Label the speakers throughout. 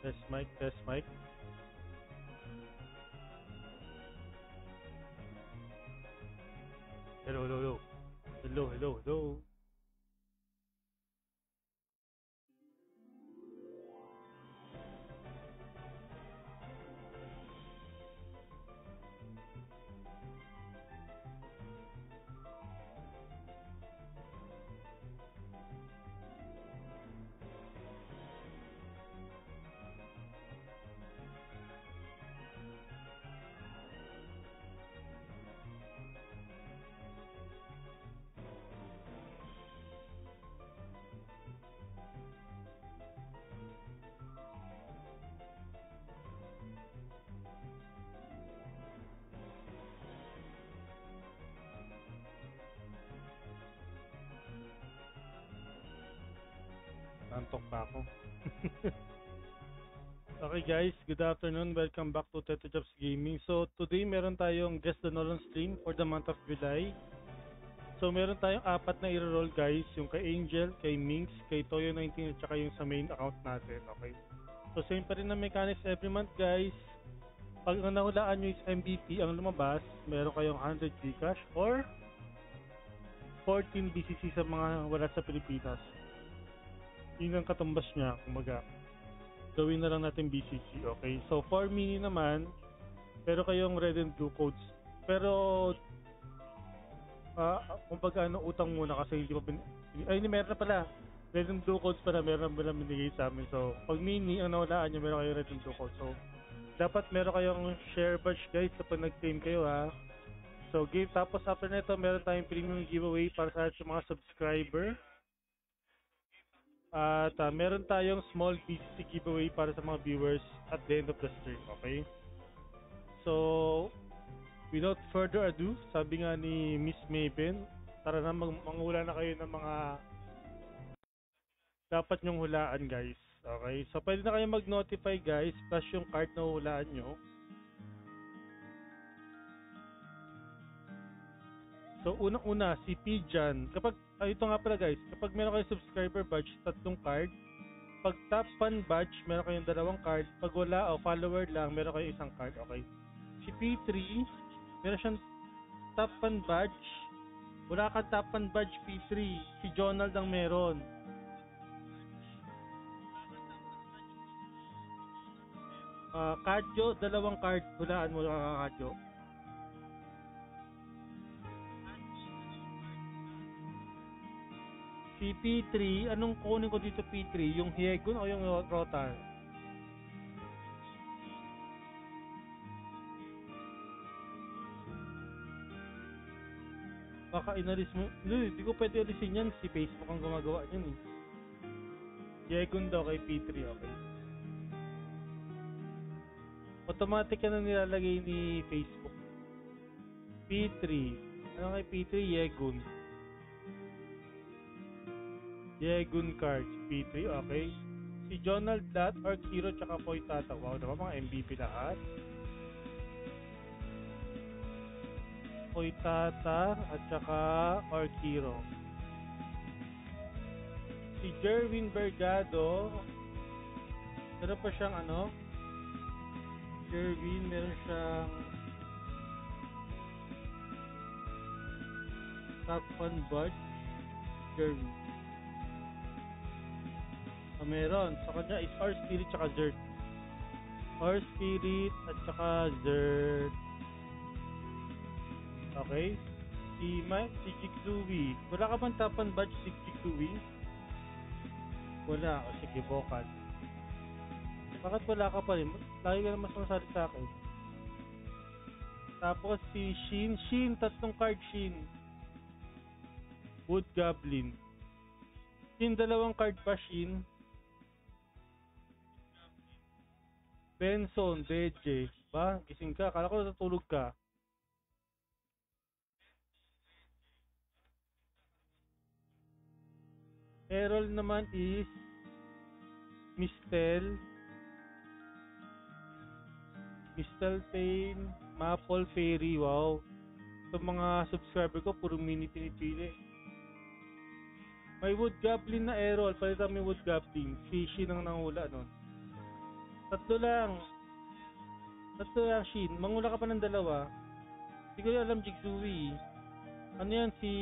Speaker 1: Test mic, test mic. Hello, hello, hello. Hello, hello, hello. Nantok pa ako. Okay guys, good afternoon. Welcome back to Teto Jobs Gaming. So today meron tayong Guess the Nolan stream for the month of July. So meron tayong apat na i-roll guys, yung kay Angel, kay Minx, kay Toyo19 at saka yung sa main account natin, okay? So same pa rin na mechanics every month guys. Pag nahulaan nyo is MVP ang lumabas, meron kayong 100 Gcash or 14 BCC sa mga wala sa Pilipinas. Yun ang katumbas niya, kumaga. Gawin na lang natin BCC, okay? So for mini naman, pero kayong red and blue codes. Pero kumbaga utang muna kasi hindi pa meron na pala. Red and blue codes pala, meron binigay sa amin. So pag mini, ang nawalaan nyo, meron kayong red and blue codes. So dapat meron kayong share badge guys kapag nag-claim kayo ha. So game, tapos after nito, meron tayong premium giveaway para sa mga subscriber. At meron tayong small BCC giveaway para sa mga viewers at the end of the stream, okay? So, without further ado, sabi nga ni Miss Maven, tara na mangula na kayo ng mga dapat nyong hulaan guys, okay? So, pwede na kayo mag-notify guys, plus yung card na hulaan nyo. So, unang-una, si Pijan. Ito nga pala guys, kapag meron kayong subscriber badge, 3 card. Pag top fan badge, meron kayong 2 card. Pag wala o follower lang, meron kayong 1 card, okay? Si P3, meron siyang top fan badge. Wala kang top fan badge P3. Si Jonald ang meron. Kadyo, 2 card. Hulaan mo lang Kadyo. Si P3, anong kunin ko dito P3? Yung Hiegun o yung Rotar? Baka inalis mo. Hindi ko pwede alisin yan. Si Facebook ang gumagawa yan eh. Hiegun daw kay P3, okay. Automatic yan ang nilalagay ni Facebook. P3. Ano kay P3? Hiegun. Yegun cards, P3, okay. Si Jonald Lat, Arkiro, tsaka Poy Tata. Wow, diba mga MVP lahat? Poy Tata at tsaka Arkiro. Si Jerwin Bergado, meron pa siyang Jerwin, meron siyang top 1 bud. Jerwin. Meron. Sa kanya is Our Spirit tsaka Zert. Our Spirit at tsaka Zert. Okay. Si Jigluwi. Wala ka bang tapan badge si Jigluwi? Wala. O sige, vocal. Bakit wala ka pa rin? Lagi ka na mas masalit sa akin. Tapos si Shin. Shin, 3 card Shin. Wood Goblin. Shin, 2 card pa Shin. Benson, DJ. Ba? Gising ka? Kala ko natutulog ka. Errol naman is Mistel Payne, Maple Fairy. Wow. Sa mga subscriber ko, puro mini pinipili. May Wood Goblin na Errol. Palitan mo yung Wood Goblin. Fishy nang nangula nun. Tatlo lang. Tatlo lang, Shin. Mangula ka pa ng dalawa. Hindi ko alam, Jigsui. Ano yan, si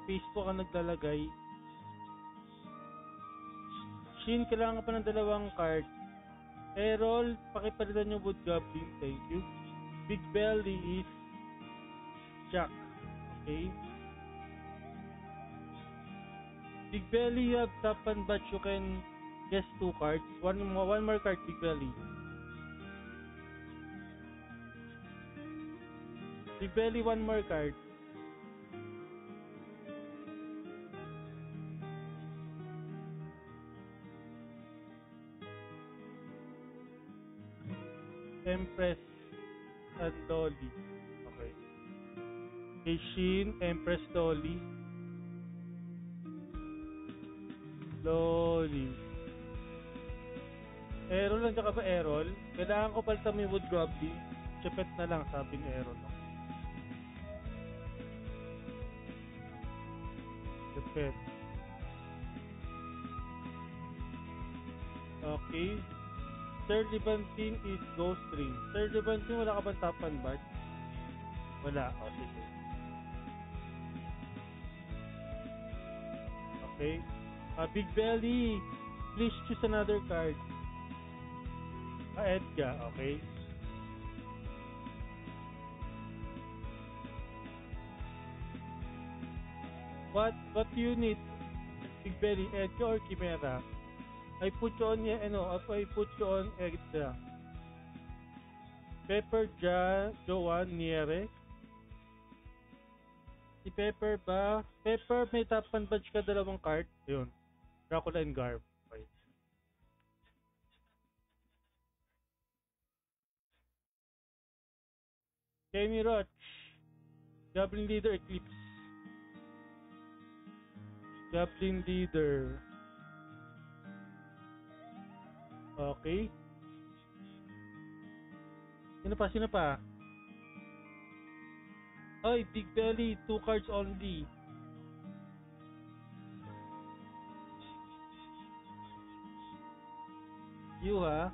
Speaker 1: Facebook ang naglalagay. Shin, kailangan ka pa ng dalawang card. Errol, pakipalitan yung Wood Goblin. Thank you. Big Belly is Jack. Okay. Big Belly, you have top and batch. You can guess 2 cards. One more card, Big Belly. Big Belly, one more card. Empress and Dolly. Okay. Shin, Empress, Dolly. Dolly. Errol, nandiyan ka ba, Errol? Kailangan ko palitan mo yung Wood Goblin. Chepet na lang, sabi ni Errol. Chepet. Okay. Sir Levantin is Ghost Ring. Sir Levantin, wala ka bang tapan ba? Wala. O, sige. Okay. Big Belly, please choose another card. Edgar, okay. What do you need? Big Belly, Edgar or Chimera? I put you on I put you on Edgar. Pepper, Joan, Niere. Si Pepper ba? Pepper, may top and badge ka, dalawang card. Yun. Dracula and Garb. Okay. Kenny Roach. Goblin Leader, Eclipse. Goblin Leader. Okay. Sino pa? Oy, Big Belly, 2 cards only. You, ha?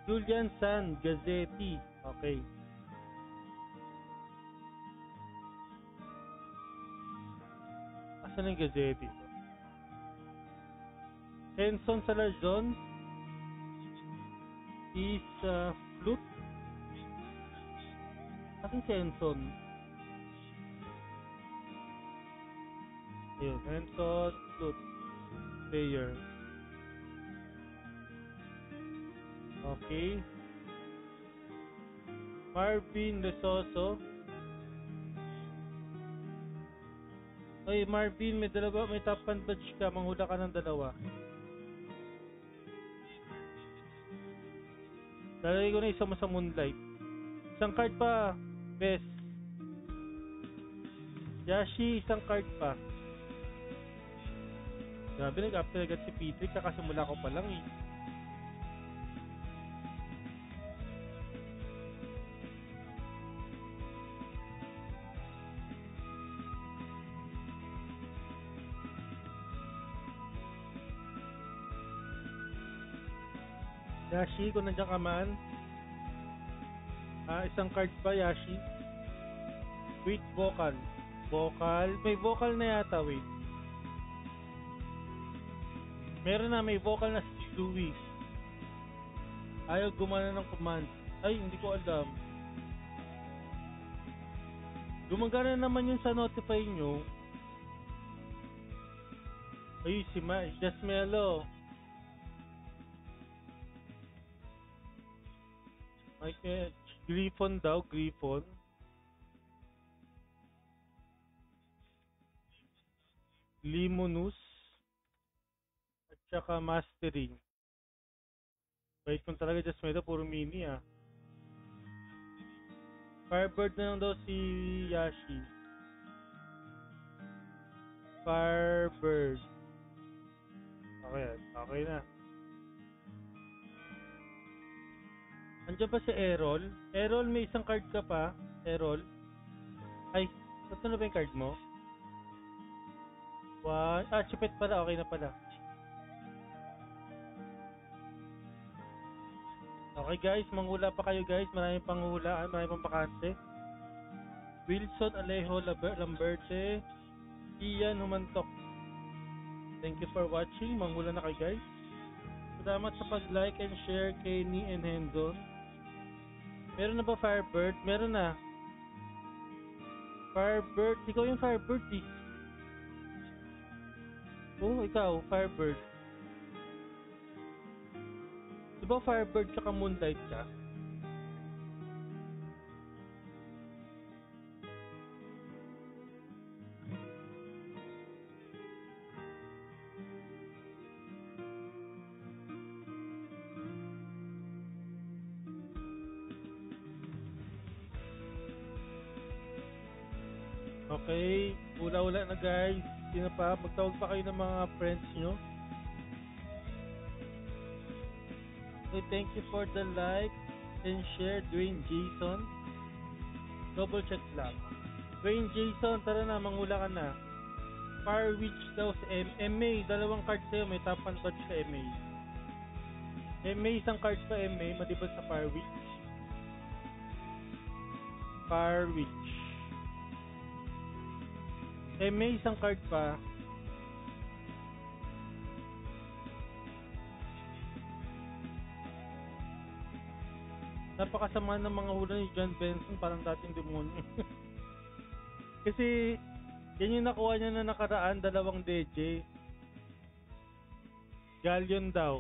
Speaker 1: Julian San, Gazzetti. Okay. Asan yung Gazzetti? Henson Salarzon is flute. Asan si Henson? Ayun, Henson, flute player. Okay. Marvin Lesoso. Oy, Marvin, may top and badge ka, manghula ka ng dalawa. Lalagay ko na isa mo sa Moonlight. Isang card pa, Bes. Yashi, isang card pa. Grabe, nag-after agad si Petri, kakasimula ko pa lang eh. Yashi, kung nandiyan ka man. Isang card pa, Yashi. Wait, vocal. Vocal. May vocal na yata, wait. Meron na, may vocal na si Louie. Ayaw gumana ng command. Ay, hindi ko alam. Gumagana naman yun sa notify nyo. Ay, si Jasmelo. Mike, Griffon daw, Griffon. Limonus. At saka Mastering. Wait, kung talaga just may puro mini ah. Firebird na lang daw si Yashi. Firebird. Okay na. Andiyan ba si Errol? Errol, may isang card ka pa. Errol. Ay, ito na ba yung card mo? Chipet pala. Okay na pala. Okay guys, manghula pa kayo guys. Maraming panghulaan, maraming pang bakante. Wilson Alejo Lamberte, Ian Humantok. Thank you for watching. Manghula na kayo guys. Salamat sa pag-like and share, Kenny and Hendon. Meron na ba Firebird? Meron na. Firebird, ikaw yung Firebird eh. Oh, ikaw, Firebird. Diba Firebird tsaka Moonlight ka? Okay, ula-ula na guys. Sino pa? Magtawag pa kayo ng mga friends nyo. Okay, thank you for the like and share, Dwayne Jason. Double check lang. Dwayne Jason, tara na, manghula ka na. Fire Witch daw sa MA. Dalawang card sa'yo, may top and touch ka MA. MA, isang card pa MA, maliban sa Fire Witch. Fire Witch. MA, isang card pa. Napakasama ng mga hula ni John Benson, parang dating demonyo. Kasi yan yung nakuha niya na nakaraan, dalawang DJ. Galleon daw.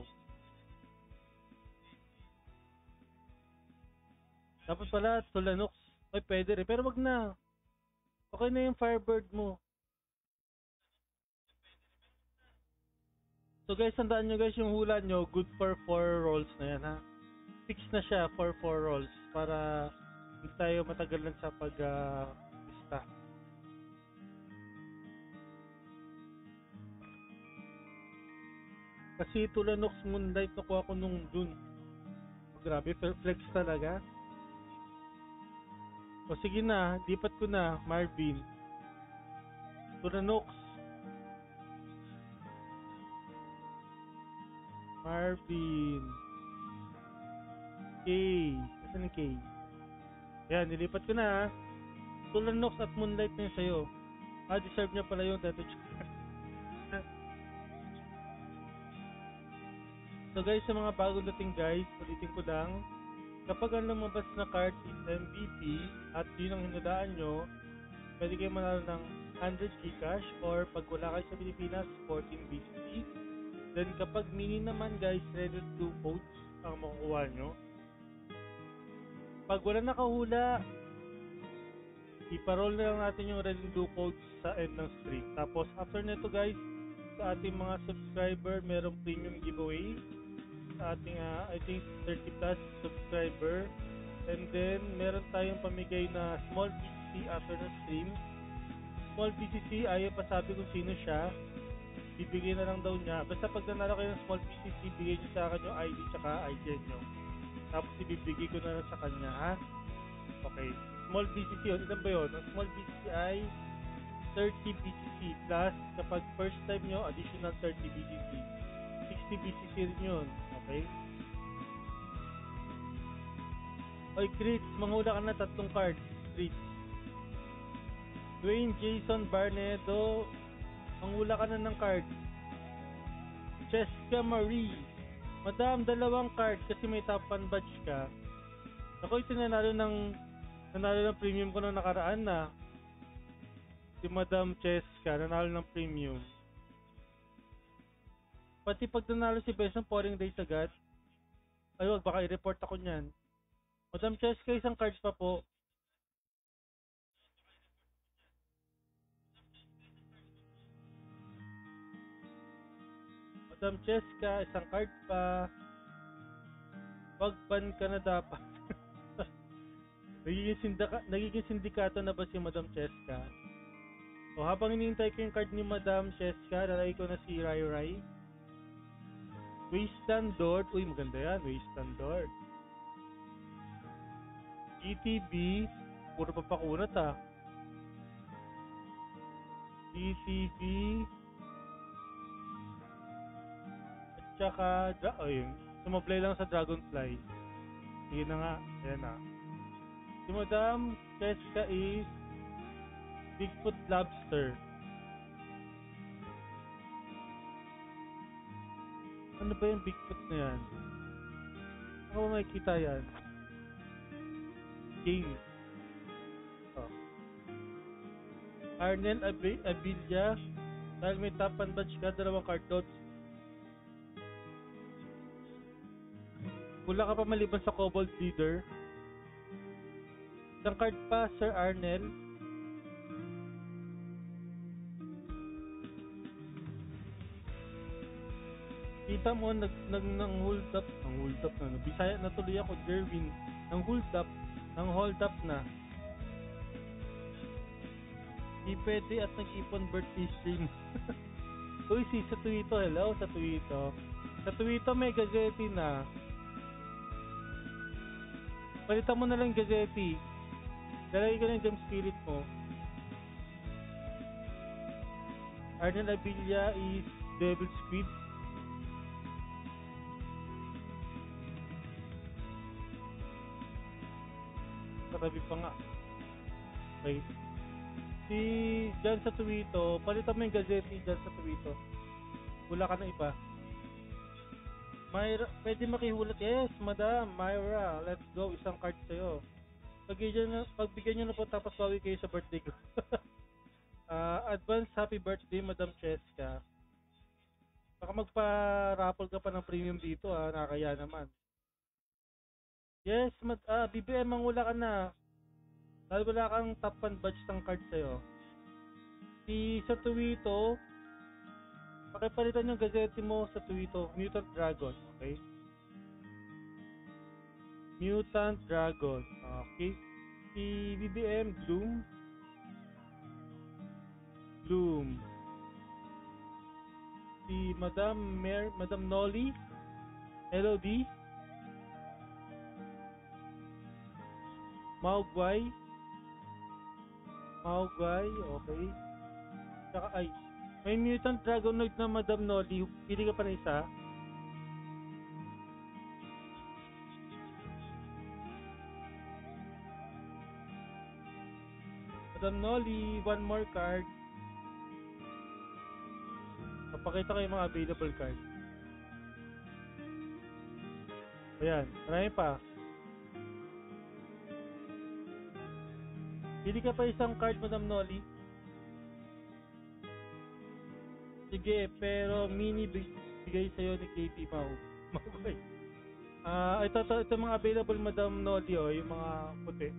Speaker 1: Dapat pala Tulanox. Ay, pwede rin. Pero wag na. Okay na yung Firebird mo. So guys, tandaan nyo guys, yung hula nyo, good for 4 rolls na yan ha. Fix na siya for 4 rolls para hindi tayo matagalan sa pag-lista. Kasi Tulanox Moonlight nakuha ko nung dun. Oh, grabe, flex talaga. O sige na, lipat ko na, Marvin. Tulanox. Marvin. K. Saan yung K? Ayan, nilipat ko na. Tulanox at Moonlight na yun sa'yo. Deserve niya pala yung Teto Char. So guys, sa mga bagong dating guys, ulitin ko lang. Kapag ang lumabas na card is MVP at yun ang hinulaan nyo, pwede kayo manalo ng 100 Gcash or pag wala kayo sa Pilipinas, 14 BCC. Then kapag mini naman guys, ready to votes ang makukuha nyo. Pag wala nakahula, iparol na lang natin yung ready to votes sa end ng stream. Tapos after nito guys, sa ating mga subscriber, merong premium giveaway sa ating I think 30 plus subscriber. And then meron tayong pamigay na small BCC after the stream. Small BCC, ayaw pa sabi kung sino siya. Bibigay na lang daw niya. Basta pag nanalo kayo ng small BCC, bigay niyo sa akin yung ID tsaka ID nyo. Tapos ibibigay ko na lang sa kanya, ha? Okay. Small BCC, ilan ba yun? Ang small BCC ay 30 BCC plus kapag first time nyo, additional 30 BCC. 60 BCC rin yun. Okay? Oy, Chris, manghula ka na 3 cards. Chris. Dwayne Jason Barnedo, manghula ka na ng card. Cheska Marie, Madam, 2 card kasi may top 1 badge ka. Ako ito nanalo ng premium ko na nakaraan na. Si Madam Cheska, nanalo ng premium. Pati pag nanalo si Benson, pouring days agad. Ay, wag, baka i-report ako niyan. Madam Cheska, isang cards pa po. Madam Cheska, isang card pa. Wag ban ka na dapat. Nagiging sindikato na ba si Madam Cheska? O habang hinihintay ko yung card ni Madam Cheska, lalagay ko na si Rai Rai. Wasteland Lord. Uy, maganda yan. Wasteland Lord. GTB. Puro papakunat ah. GTB. At saka, ayun. Sumablay lang sa Dragonfly. Sige na nga. Ayan na. Si Madam Cheska is Bigfoot Lobster. Ano ba yung Bigfoot na yan? Ako ba makikita yan? James. Oh. Arnel Abilia. Dahil may top and badge ka, 2 card dots. Wala ka pa maliban sa Kobold Leader. Isang card pa, Sir Arnel. Kita mo, nang hold up na. Bisaya na tuloy ako, Jerwin. Nang hold up na. Di pwede at nag-ipon birthday stream. Uy, sa Twito, hello, sa Twito. Sa Twito may gazeti na. Palitan mo na lang gazeti. Dalagay ka ng Gem Spirit mo. Arnel Abilia is Devil Squid. Katabi pa nga. Wait. Si dyan sa Twito, palitan mo yung gazeti dyan sa Twito. Wala ka na iba. Myra, pwede makihulat. Yes, Madam Myra, let's go. Isang card sa'yo. Pagbigyan nyo na po tapos bawi kayo sa birthday ko. Advance happy birthday, Madam Cheska. Baka magpa-raffle ka pa ng premium dito, nakakaya naman. Yes, BBM, mangula ka na. Dahil wala kang top 1 badge ng card sa'yo. Sa Twito, pakipalitan yung gazette mo sa Twito, Mutant Dragon, okay? Mutant Dragon, okay? Si BBM, Gloom. Si Madam Nolly, LOD, Maugway, okay. Saka may Mutant Dragonoid na Madam Nolly. Pili ka pa na isa. Madam Nolly, 1 more card. Papakita ko yung mga available cards. Ayan, marami pa. Pili ka pa isang card, Madam Nolly. Sige, pero mini bigay sa'yo ni KP Mau. Ito mga available, Madam Nolly, yung mga puti.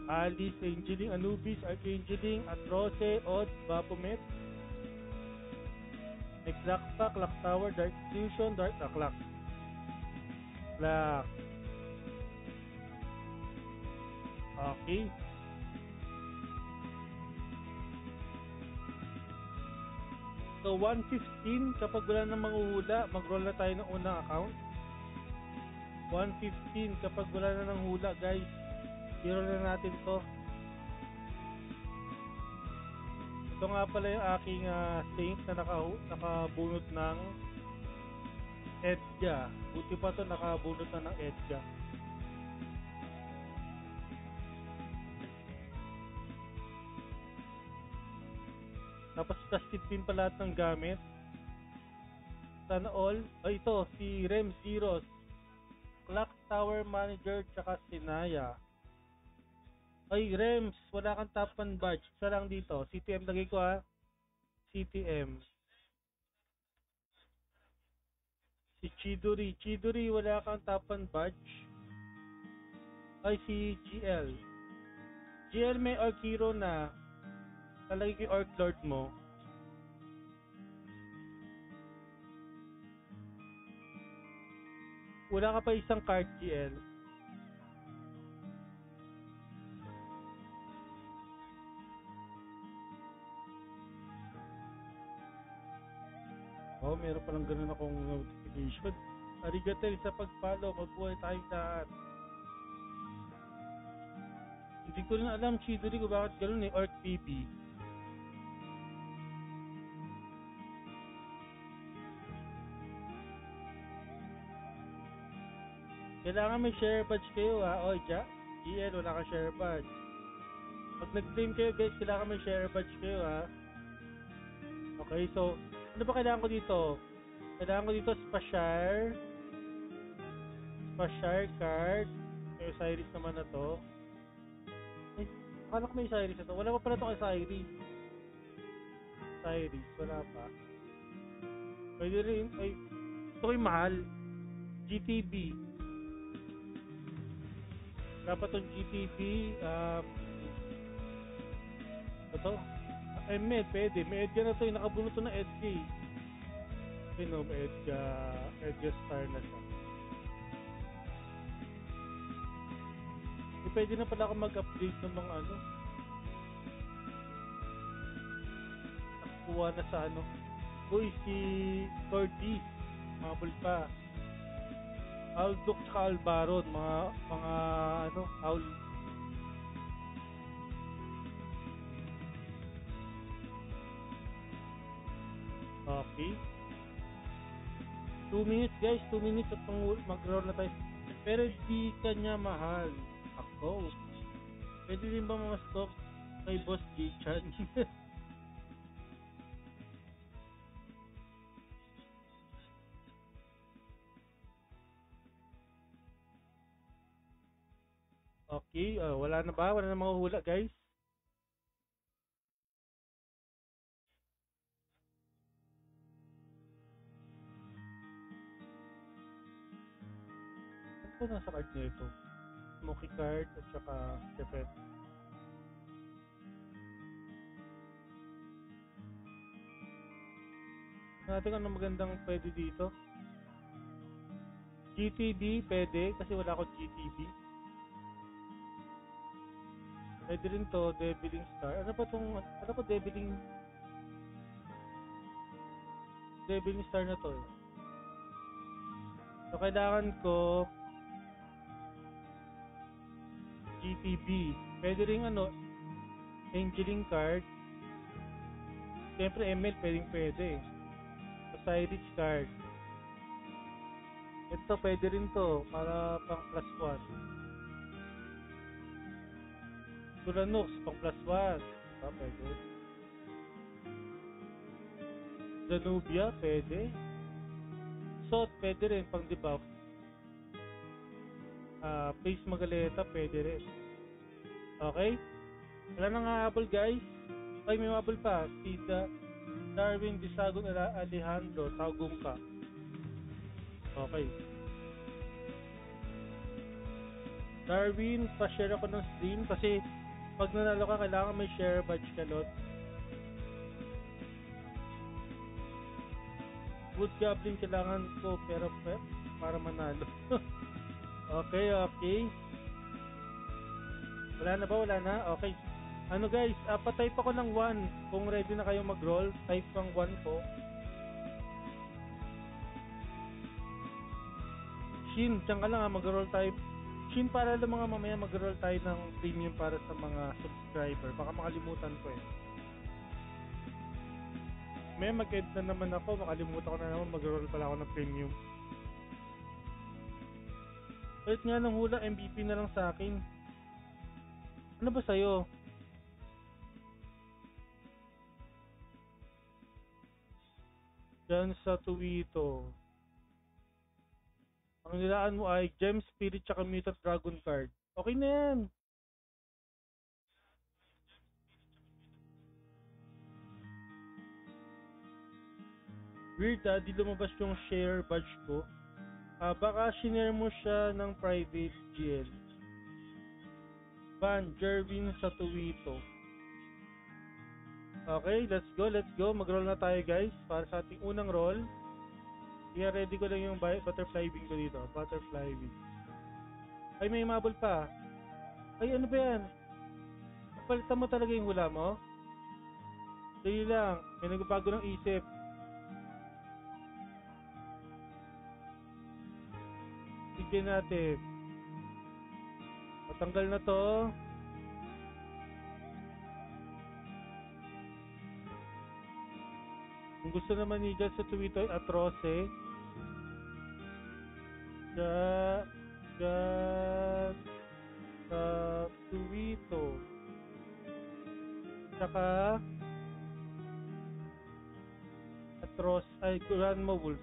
Speaker 1: Alice, Angeling, Anubis, Archangeling, Atroce, Odd, Baphomet, Clock Tower, Dark Fusion, Dark Clock. Okay. So 115, kapag wala nang manghuhula, mag-roll na tayo ng unang account. 115, kapag wala na nang hula, guys, i-roll na natin to. Ito nga pala yung aking saint na nakabunot ng Edga. Buti pa to, nakabunot na ng Edga. Tapos trusted din pa lahat ng gamit. Sana all. Ito, si Rem Zeros, Clock Tower Manager, tsaka Sinaya. Rems, wala kang top 1 badge. Isa lang dito. CTM lagay ko, CTM. Si Chidori, wala kang top 1 badge. Si GL may Orc Hero na. Talagay ko yung Orc Lord mo. Wala ka pa isang card, GL. Meron palang ganun akong notification. Arigato sa pag-follow. Magbuhay tayong lahat. Hindi ko rin alam, Chidori, kung bakit ganun Orc PB. Kailangan may share badge kayo ha. O, GL, wala ka share badge. Pag nag-claim kayo guys, kailangan may share badge kayo ha. Okay, so, ano ba kailangan ko dito? Kailangan ko dito Spashire card. May Osiris naman na to. Eh, akala ko may Osiris na to. Wala pa pala to kay Osiris. Wala pa. Pwede rin, ay, ito ko yung mahal. GTB. Wala pa tong GTB. Ito. Med, pwede. May Edga na to. Nakabunot to na Edga eh. May Edga star na siya. Pwede na pala ako mag-upgrade ng mga ano. Nakuha na sa ano. Uy, si Cordy. Mabul pa. Aldok tsaka Albaron. Mga ano, Aul. Okay. 2 minutes guys. 2 minutes at mag-roll na tayo. Pero di kanya mahal. Ako. Pwede din ba mamaskop kay Boss G-Chan? Okay, wala na ba? Wala na mahuhula guys? Ano ba nasa card nito? Smoky card at saka defense. Natin ano magandang pwede dito. GTB pwede kasi wala akong GTB. Pwede rin to, Deviling Star. Ano pa Deviling Star na to eh. So kailangan ko GTB. Pwede rin ano, Angeling card. Siyempre ML pwede. Osiris card. Ito pwede rin to para pang plus 1. Tulanux pang plus 1. Diba pwede? Danubia pwede. Sot pwede rin pang debuff. Face Magaleta pwede rin. Okay? Wala nang habol guys. Ay may habol pa. Si Darwin Disagon Alejandro Tagum ka. Okay. Darwin, pa-share ako ng stream kasi pag nanalo ka kailangan may share badge ka lot. Wood Goblin kailangan ko pero para manalo. Okay. Wala na ba? Wala na? Okay. Ano guys, pa-type ako ng 1. Kung ready na kayo mag-roll, type ng 1 po. Shin, dyan ka lang mag-roll tayo. Shin, para lang mga mamaya mag-roll tayo ng premium para sa mga subscriber. Baka makalimutan ko eh. May mag-end na naman ako, makalimutan ko na naman mag-roll pala ako ng premium. Ulit nga ng hula, MVP na lang sa akin. Ano ba sa'yo? Diyan sa Tuwito. Ang nilaan mo ay Gem Spirit tsaka Mutant Dragon card. Okay na yan. Weird di lumabas yung share badge ko. Baka shinare mo siya ng private GL. Van Jervin sa Tuwito. Okay, let's go. Mag-roll na tayo guys para sa ating unang roll. I-ready ko lang yung butterfly wing ko dito. Butterfly wing. Ay, may mabol pa. Ay, ano ba yan? Palitan mo talaga yung hula mo? Dali lang. May nagbabago ng isip. Tignan natin. Matanggal na to. Kung gusto naman ni dyan sa Twitter, Atroce. Yan. Sa Tuwito. Tsaka Atros, ay Granma Wolf.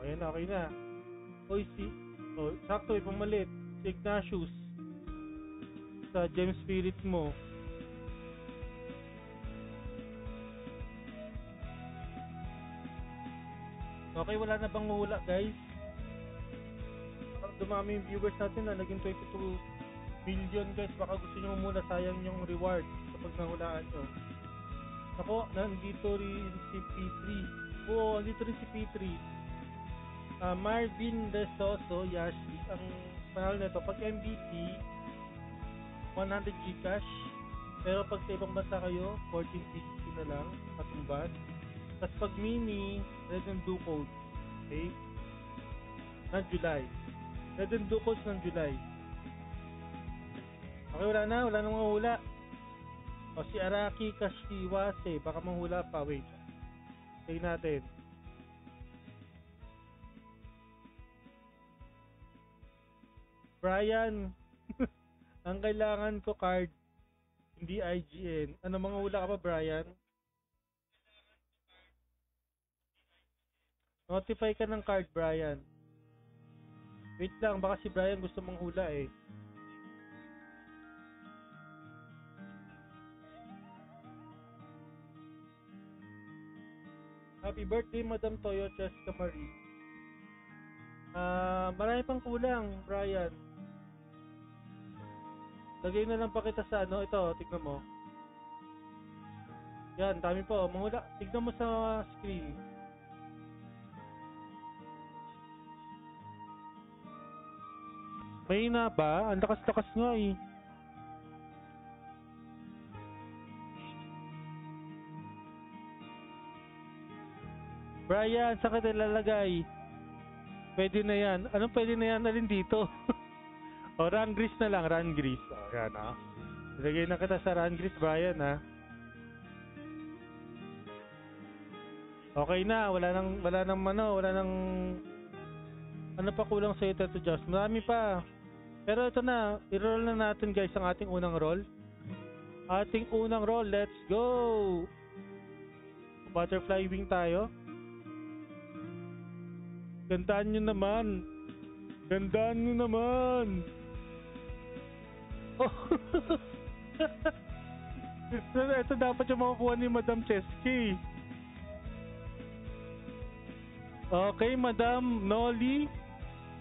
Speaker 1: O yan, okay na. Oy, sakto, ipang malit. Si Ignatius. Sa Gem Spirit mo. Okay, wala na bang hula, guys? Dumami yung viewers natin na naging 22 million, guys. Baka gusto nyo muna, sayang yung reward kapag nahulaan nyo. Ako, nandito rin si P3. Oo, nandito rin si P3. Marvin De Soso, Yashi. Ang panalo nito, pag MVP 100 Gcash, pero pag sa ibang bansa kayo 1450 na lang katumbas. Tapos pag mini, red and blue code, okay, ng July, red and blue codes ng July. Okay, wala nang mahula. O si Araki Kashiwase, baka mahula pa. Wait, say natin. Brian, ang kailangan ko card, hindi IGN. Ano, mga hula ka pa, Brian? Notify ka ng card, Brian. Wait lang, baka si Brian gusto mong hula eh. Happy birthday, Madam Toyo Cheska Marie. Marami pang kulang, Brian. Lagay na lang pa kita sa ano, ito, tignan mo. Yan, dami po. Mahula, tignan mo sa screen. May na ba? Ang lakas-lakas nga eh. Brian, saan ka nilalagay? Pwede na yan. Anong pwede na yan? Alin dito? O, run grease na lang, run grease. O, yan ha. Ilagay na kita sa run grease, Brian ha. Okay na, wala nang ano pa kulang sa ito to just. Marami pa. Pero ito na, i-roll na natin guys ang ating unang roll. Ating unang roll, let's go! Butterfly wing tayo. Gandaan nyo naman. Oh. Ito dapat yung makukuha ni Madam Chesky. Okay, Madam Nolly.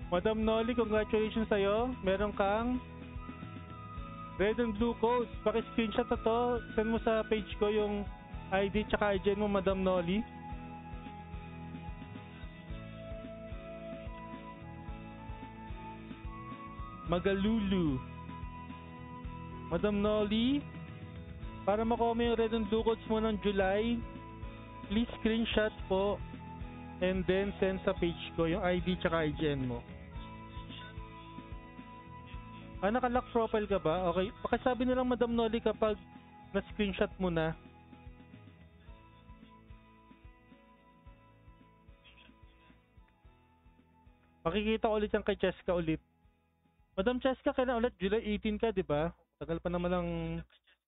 Speaker 1: Madam Nolly, congratulations sa'yo. Meron kang red and blue codes. Paki-screenshot na to. Send mo sa page ko yung ID tsaka IGN mo, Madam Nolly. Magalulu. Madam Nolly, para makuha mo yung red and blue codes mo ng July, please screenshot po and then send sa page ko yung ID tsaka IGN mo. Naka-lock profile ka ba? Okay, pakisabi na lang Madam Nolly kapag na-screenshot mo na. Makikita ko ulit yung kay Cheska ulit. Madam Cheska, kailan ulit? July 18 ka, di ba? Tagal pa naman ang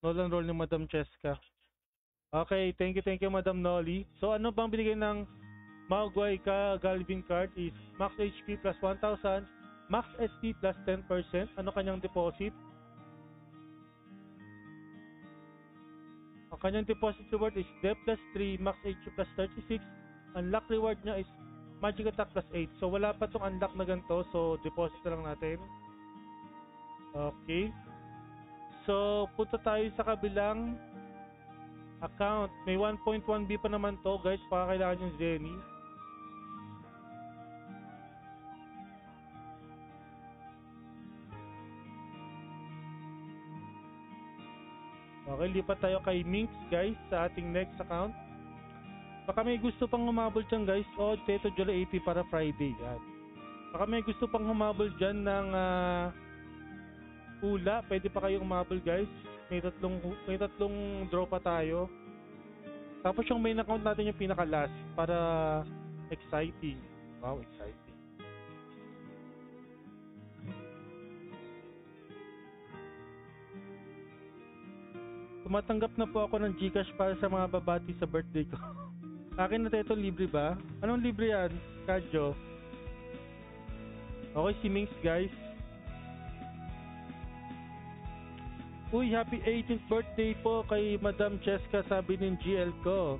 Speaker 1: Nolan roll ni Madam Cheska. Okay, thank you Madam Nolly. So ano bang binigay ng Maugway ka Galvin card is max HP plus 1,000, max SP plus 10%. Ano kanyang deposit? Ang kanyang deposit reward is Dep plus 3, max HP plus 36. Unlock reward niya is Magic Attack plus 8. So wala pa tong unlock na ganito, so deposit na lang natin. Okay. So, punta tayo sa kabilang account. May 1.1B pa naman to, guys. Baka kailangan yung Zenny. Okay, lipat tayo kay Minx, guys, sa ating next account. Baka may gusto pang humabol dyan, guys. O, Teto July 80 para Friday. Yan. Baka may gusto pang humabol dyan ng hula, pwede pa kayong umabol guys. May tatlong draw pa tayo. Tapos yung main account natin yung pinaka last para Exciting. Wow, exciting. Tumatanggap na po ako ng GCash para sa mga babati sa birthday ko. Akin na ito, libre ba? Anong libre yan, Kadyo? Okay, si Minx, guys. Uy, happy 18th birthday po kay Madam Cheska, sabi ng GL ko.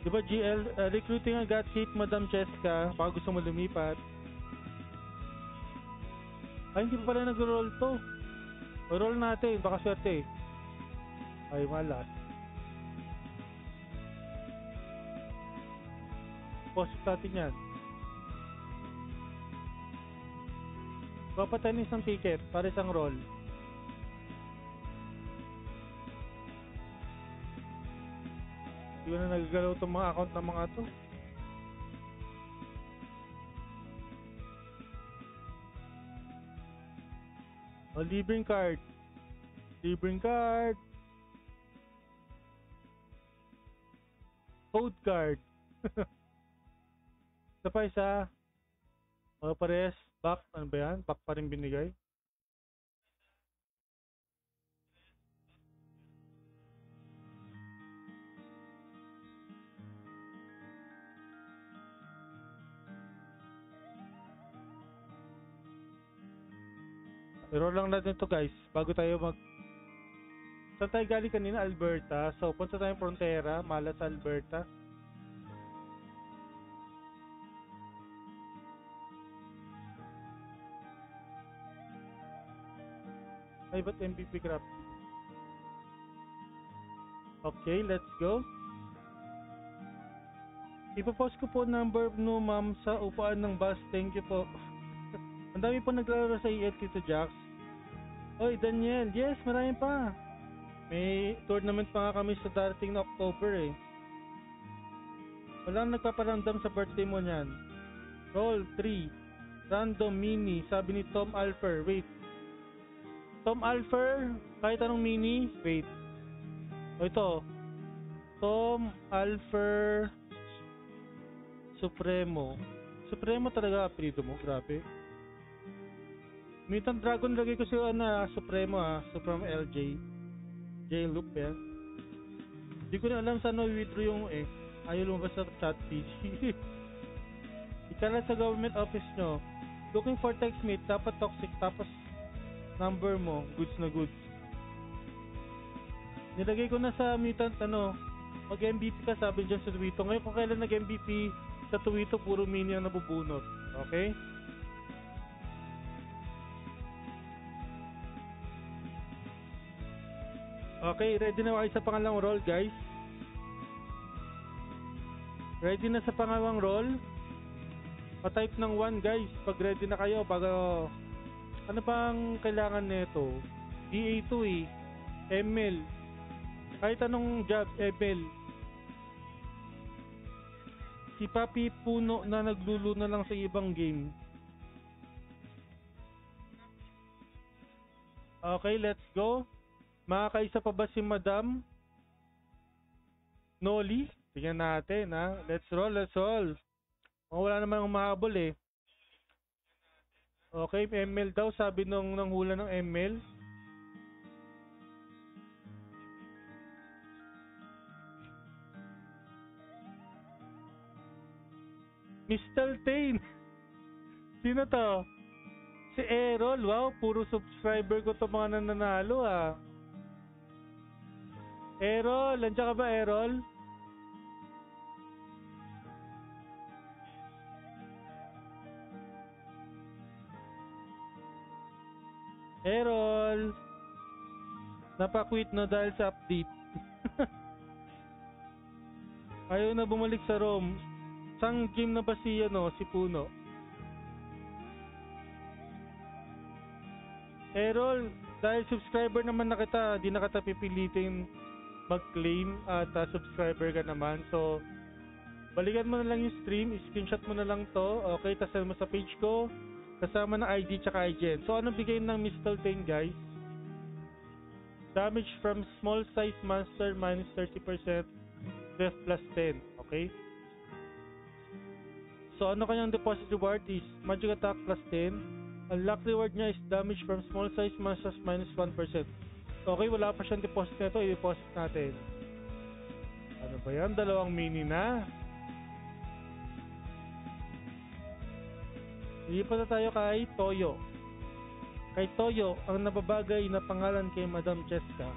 Speaker 1: Diba GL, recruiting ang got seat, Madam Cheska, baka gusto mo lumipat. Ay, hindi pa pala nag-roll to. Roll natin, baka swerte. Ay, malas. Post natin yan. Papatayin isang ticket para isang roll. Di ba na nagagalaw itong mga account ng mga to? O, libreng card. Libreng card. Code card. Isa pa isa. O, pares. Back. Ano ba yan? Back pa rin binigay. Pero lang natin to guys, bago tayo Saan tayo galing kanina? Alberta. So, punta tayong Frontera, Malas, Alberta. Ay, ba't MVP craft? Okay, let's go. Ipapost ko po number no ma'am sa upuan ng bus. Thank you po. Ang dami po naglalaro sa EL, Tito Jax. Oy, Daniel. Yes, marami pa. May tournament pa nga kami sa darating na October eh. Walang nagpaparamdam sa birthday mo niyan. Roll 3. Random mini. Sabi ni Tom Alfer. Wait. Tom Alfer? Kahit anong mini? Wait. O ito. Tom Alfer Supremo. Supremo talaga apelido mo. Grabe. Mutant Dragon lagay ko si Supremo Supremo LJ. J-Loop yan. Hindi ko na alam saan withdraw yung ayaw lumabas sa chat PC. Ikalat sa government office nyo. Looking for textmate, dapat toxic, tapos number mo, goods na goods. Nilagay ko na sa mutant mag-MVP ka sabi dyan sa Tuwito. Ngayon kung kailan nag-MVP sa Tuwito, puro mini ang nabubunot. Okay? Okay, ready na kayo sa pangalawang roll, guys? Ready na sa pangalawang roll? Pa-type ng 1, guys. Pag ready na kayo, bago... Ano pang kailangan nito? DA2 ML. Kahit anong job, ML. Si Papi Puno na naglulo na lang sa ibang game. Okay, let's go. Makakaisa pa ba si Madam Noli? Tingnan natin Let's roll, let's roll. Wala naman humahabol eh. Okay, ML daw sabi nung hula ng ML. Mr. Tain. Sino to? Si Errol. Wow, puro subscriber ko to mga nananalo Errol, nandiyan ka ba, Errol? Errol! Napa-quit na dahil sa update. Ayaw na bumalik sa ROM. Sang game na ba si Puno? Errol, dahil subscriber naman na kita, di na kita pipilitin mag-claim at subscriber ka naman. So, balikan mo na lang yung stream, screenshot mo na lang to, okay, tasal mo sa page ko, kasama ng ID tsaka IGN. So, anong bigay ng Mr. Tain, guys? Damage from small size monster minus 30%, death plus 10, okay? So ano kanyang deposit reward is magic attack plus 10. Ang luck reward niya is damage from small size monsters minus 1%. Okay, wala pa siyang deposit nito, i-deposit natin. Ano ba yan? 2 mini na. Ilipat na tayo kay Toyo. Kay Toyo, ang nababagay na pangalan kay Madam Cheska.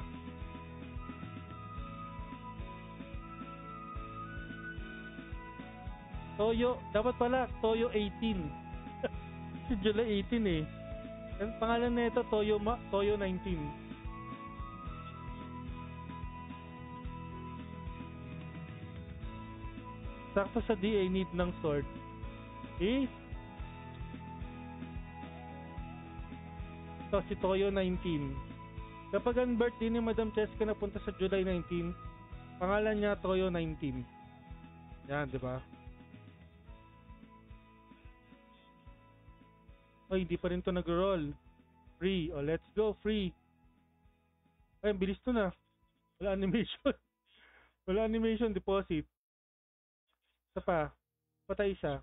Speaker 1: Toyo, dapat pala Toyo 18. Si July 18 eh. Ang pangalan na ito Toyo 19. Sakto sa DA need ng sword. Eh? So, si Toyo 19. Kapag ang birthday ni Madam Cheska napunta sa July 19, pangalan niya Toyo 19. Yan, di ba? Ay, hindi pa rin to nag-roll. Free. Oh, let's go. Free. Ay, bilis to na. Wala animation. Wala animation deposit. Isa pa. Patay siya.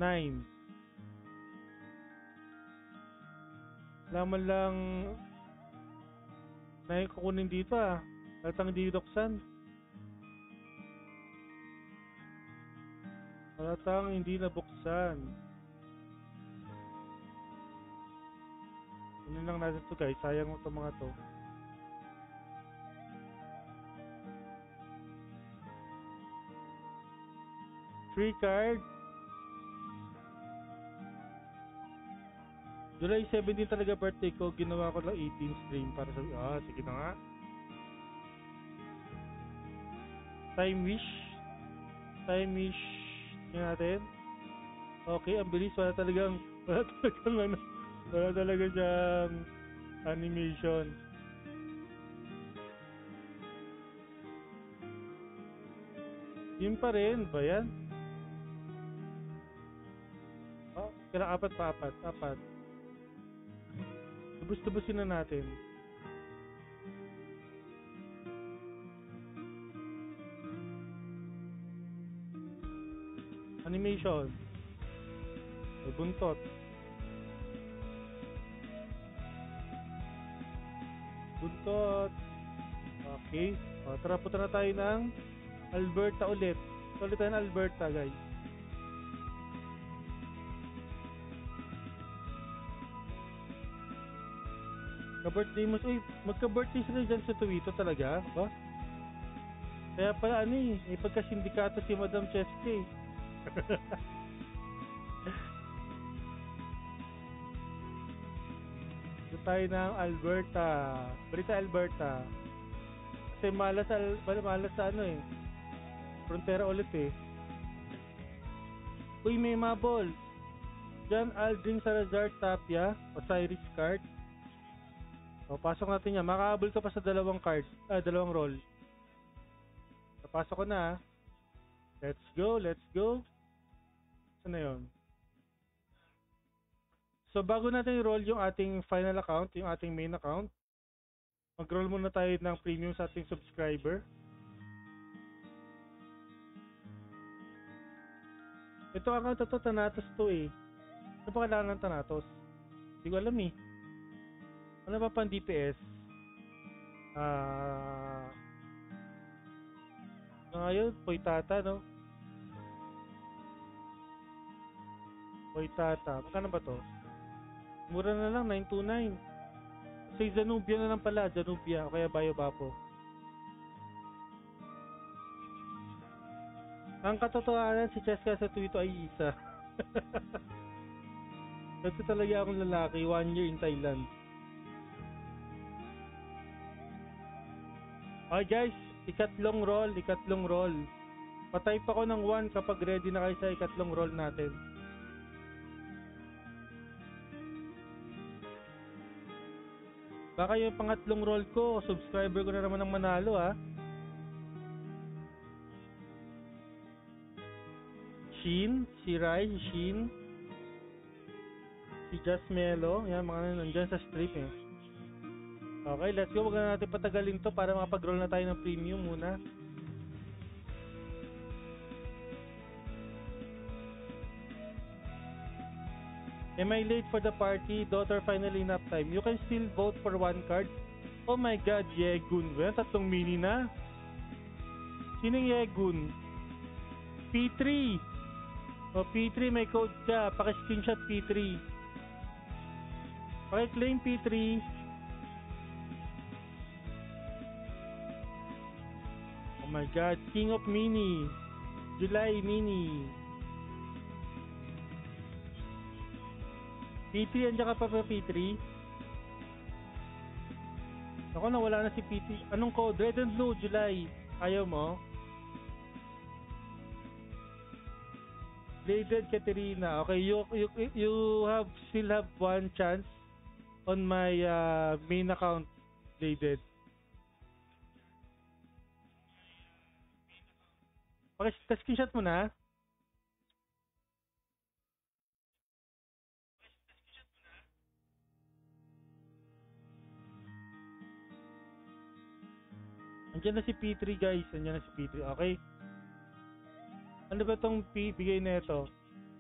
Speaker 1: 9. Laman lang na kukunin dito ah. Halatang didoksan. Halatang hindi nabuksan. Ano lang natin to guys. Sayang mo itong mga to. Free card. July 17 talaga birthday ko. Ginawa ko lang 18 stream para sa... sige na nga. Time wish. Time wish. Tingnan natin. Okay, ang bilis. Wala talagang siyang animation. Yun pa rin ba yan? Kailangan apat. Tubos-tubusin na natin. Animation. May buntot. Okay. Tara, punta na tayo ng Alberta ulit. Ulit tayo ng Alberta, guys. Ka-birthday mo. Magka-birthday sila dyan sa Tuwito talaga, ba? Kaya pala pagka-sindikato si Madam Cheska eh. Ito tayo ng Alberta. Berita Alberta. Kasi malas sa frontera ulit eh. Uy, may mabol. John Aldrin Salazar Tapia, Osiris card. Pasok natin yan. Makahabol ka pa sa 2 card. 2 roll. Napasok ko na. Let's go. Saan na yun? So, bago natin i-roll yung ating final account, yung ating main account, mag-roll muna tayo ng premium sa ating subscriber. Ito account ito, Thanatos to eh. Ano pa kailangan ng Thanatos? Hindi ko alam eh. Ano ba pang DPS? Ngayon, Poitata, no? Poitata. Magkano ba to? Mura na lang, 929. Kasi Zanubia na lang pala. Zanubia. O kaya Bayo-Bapo. Ang katotohanan, si Cheska sa Twitter ay isa. Ito talaga akong lalaki. 1 year in Thailand. Okay guys, ikatlong roll. Patay pa ko ng 1 kapag ready na kayo sa ikatlong roll natin. Baka yung pangatlong roll ko, subscriber ko na naman ang manalo ha. Shin, si Rai, Shin, si Jasmelo, yan mga nandyan sa strip eh. Okay, let's go. Huwag na natin patagalin to para makapag-roll na tayo ng premium muna. Am I late for the party? Daughter, finally enough time. You can still vote for one card. Oh my god, Yegun. Well, 3 mini na. Sinong Yegun? P3. O, P3, may code ka. Paki-screenshot P3. Paki-claim P3. Oh my god, King of Mini. July Mini. P3, andyan ka pa P3? Ako, nawala na si P3. Anong code? Red and Blue, July. Ayaw mo? Bladed Katerina. Okay, you still have one chance on my main account, Bladed. Okay, screenshot mo na. Andiyan na si P3 guys, andiyan na si P3. Okay. Ano ba tong bigay na ito?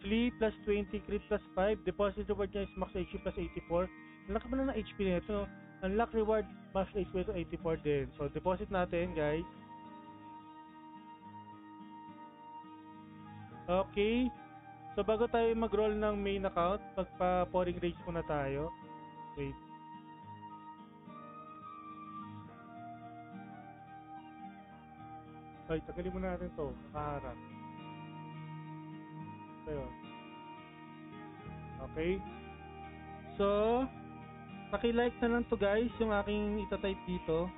Speaker 1: Flee plus 20, crit plus 5. Deposit reward niya is max HP plus 84. Unlock mo na ng HP na ito. Unlock reward max HP plus 84 din. So, deposit natin guys. Okay. So, bago tayo mag-roll ng main account, magpa-pouring rage muna tayo. Wait. Ay, tagalin muna natin to. Nakaharap. Okay. So, paki-like na lang to guys, yung aking itatype dito.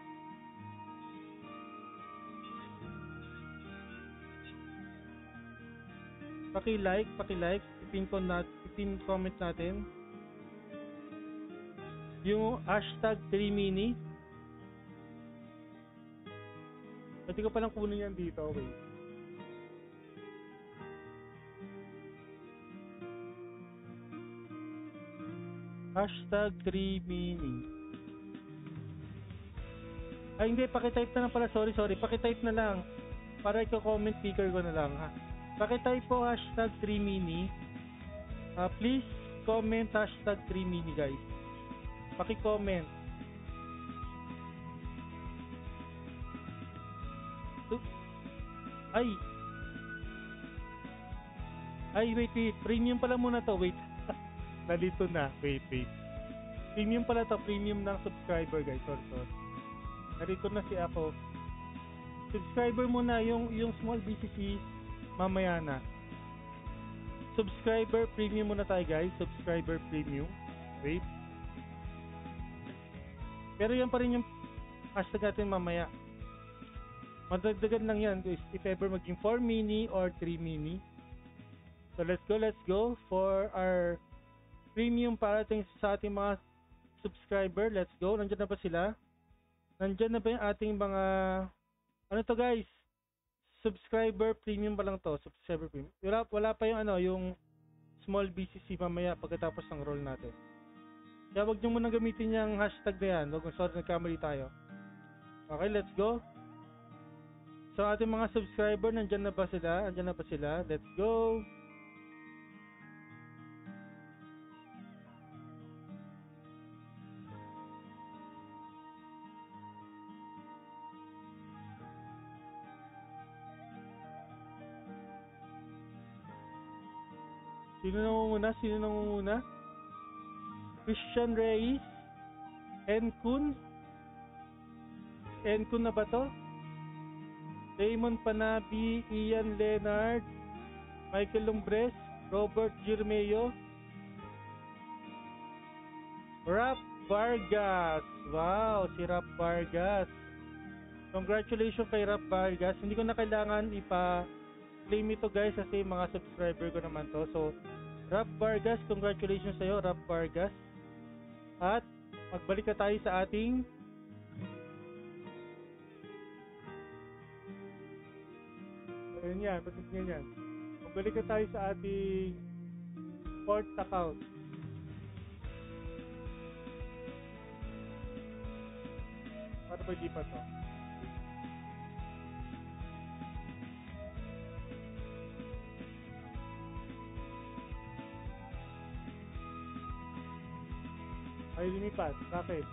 Speaker 1: Paki-like, ipin comment natin. Yung hashtag 3mini. Pwede ko palang kunin yan dito, wait. Hashtag 3mini. Ay hindi, pakitype na lang pala. Sorry. Pakitype na lang. Para i-comment picker ko na lang ha. Pakitype po hashtag 3mini. Please comment hashtag 3mini guys. Paki-comment. Ay, wait. Premium pala muna to. Wait. Nalito na. Wait. Premium pala to. Premium ng subscriber guys. Sorry. Narito na si ako. Subscriber muna. Yung small BCC mamaya na. Subscriber premium muna tayo guys. Subscriber premium. Wait. Pero yan pa rin yung hashtag natin mamaya. Madagdagan lang yan guys. If ever maging 4 mini or 3 mini. So let's go for our premium parating sa ating mga subscriber. Let's go. Nandiyan na ba sila? Nandiyan na ba yung ating mga ano to guys? Subscriber premium pa lang to. Subscriber premium. Wala pa yung yung small BCC mamaya pagkatapos ng roll natin. Kaya wag nyo muna gamitin yung hashtag na yan. Sorry, nagkamali tayo. Okay, let's go. So ating mga subscriber, nandiyan na ba sila? Let's go. Sino nangunguna? Christian Reyes? Enkun na ba to? Raymond Panabi, Ian Leonard, Michael Lumbres, Robert Girmeo, Rap Vargas. Wow, si Rap Vargas. Congratulations kay Rap Vargas. Hindi ko na kailangan claim ito guys kasi mga subscriber ko naman to. So, Rap Vargas, congratulations sa'yo, Rap Vargas. At magbalik na tayo sa ating patignan yan. Magbalik na tayo sa ating fourth account. Para ba di pa to? lumipat. Bakit?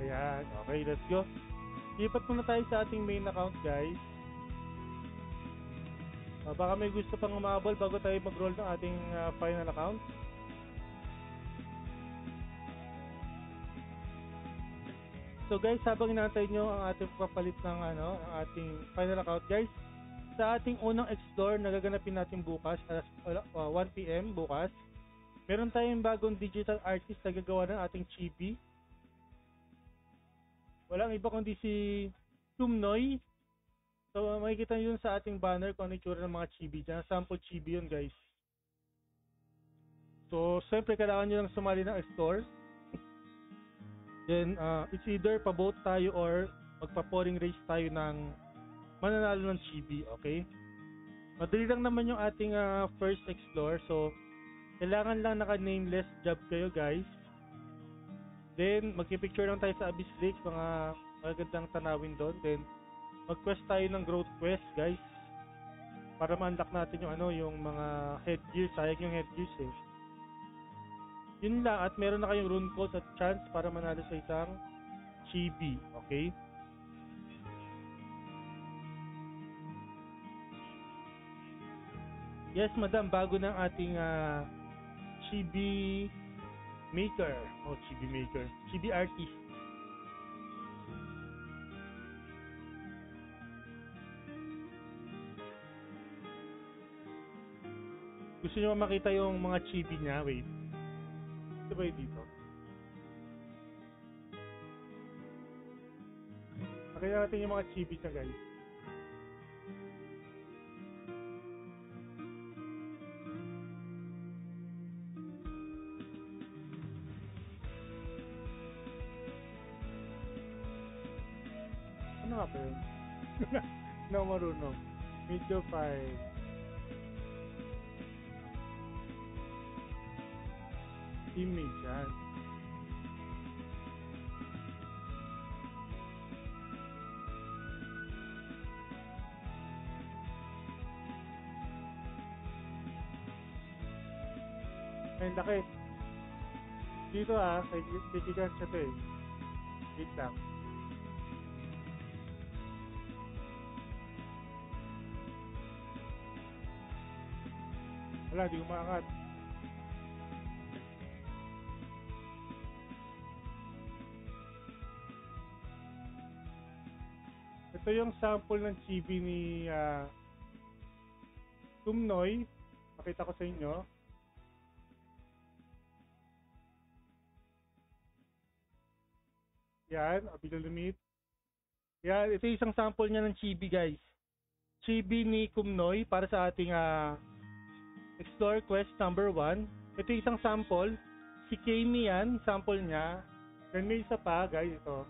Speaker 1: Ayan, okay, let's go. Lipat muna tayo sa ating main account, guys. Baka may gusto pang umabol bago tayo mag-roll ng ating final account. So guys, habang inaantay nyo ang ating papalit ng ang ating final account, guys, sa ating unang explore na gaganapin natin bukas alas 1 PM bukas, meron tayong bagong digital artist na gagawa ng ating chibi. Walang iba kundi si Tumnoy. So makikita nyo yun sa ating banner kung ano yung tsura ng mga chibi dyan. Sample chibi yun, guys. So siyempre kailangan nyo lang sumali ng store. Then it's either pa-vote tayo or magpa-pouring race tayo ng mananalo ng chibi, okay? Madali lang naman yung ating first explore. So kailangan lang naka-nameless job kayo, guys. Then magpipicture lang tayo sa Abyss Lake, mga magagandang tanawin doon. Then mag-quest tayo ng growth quest, guys, para ma-unlock natin yung yung mga headgear. Sayang yung headgears eh. Yun lang, at meron na kayong rune codes at chance para manalo sa isang chibi, okay? Yes, madam, bago ng ating chibi maker. Chibi maker. Chibi artist. Gusto nyo makita yung mga chibi niya? Wait. Ito ba yung dito? Makita natin yung mga chibi niya, guys. Ano nga ba yun? No, marunong. Medyo 5. Image yan. Ay, laki. Dito kay Gigas siya to eh. Wait lang. Wala, di umaangat. Ito yung sample ng chibi ni Tumnoy. Pakita ko sa inyo. Yan, Abililumit. Yan, ito yung isang sample niya ng chibi, guys. Chibi ni Kumnoy para sa ating Explore Quest number 1. Ito yung isang sample. Si Kami yan, sample niya. Then may isa pa, guys, ito.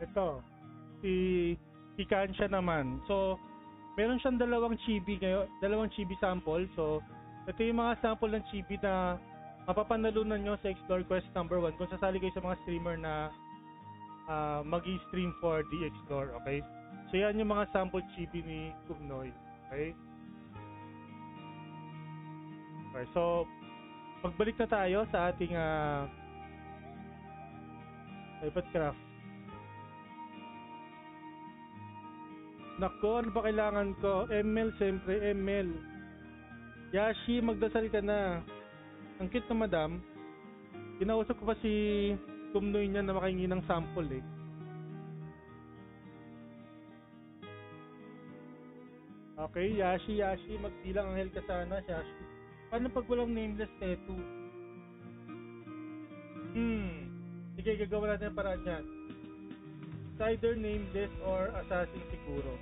Speaker 1: Ito, si Kansha naman. So, meron siyang dalawang chibi sample. So, ito yung mga sample ng chibi na mapapanalunan nyo sa Explore Quest number 1 kung sasali kayo sa mga streamer na mag-i-stream for the Explore, okay? So, yan yung mga sample chibi ni Kumnoy, okay? Okay, so, pagbalik na tayo sa ating private craft. Nako, ano ba kailangan ko? ML, siyempre, ML. Yashi, magdasal ka na. Ang cute na madam. Kinausap ko pa si Tumnoy niya na makahingi ng sample eh. Okay, Yashi, magbilang ang hell ka sana, Yashi. Paano pag walang nameless tattoo? Sige, gagawa natin ang paraan yan. It's either nameless or assassin siguro.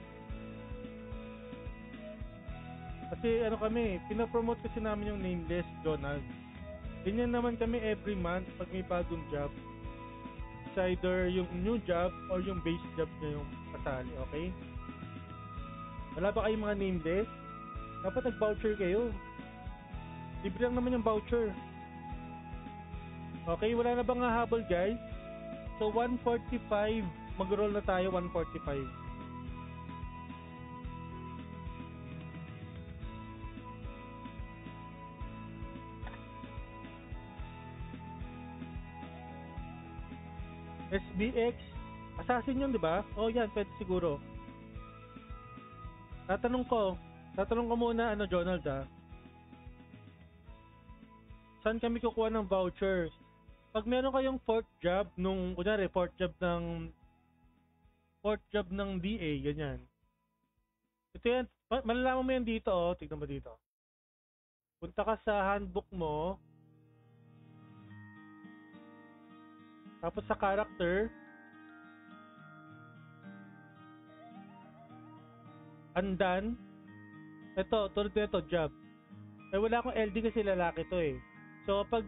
Speaker 1: Kasi kami, pinapromote kasi namin yung nameless, Donald. Ganyan naman kami every month pag may bagong job. It's either yung new job or yung base job na yung kasali, okay? Wala ba kayong mga nameless? Dapat nag-voucher kayo. Libre lang naman yung voucher. Okay, wala na bang hahabol guys? So 145, mag-roll na tayo 145. SBX, assassin yun, di ba? Oh, yan, pwede siguro. Tatanong ko muna, Jonald, saan kami kukuha ng vouchers? Pag meron kayong kunyari, fourth job ng DA, ganyan. Ito yan, malalaman mo yan dito, tignan mo dito. Punta ka sa handbook mo, tapos sa character, andan, tulad nito, job. Wala akong LD kasi lalaki to eh. So, pag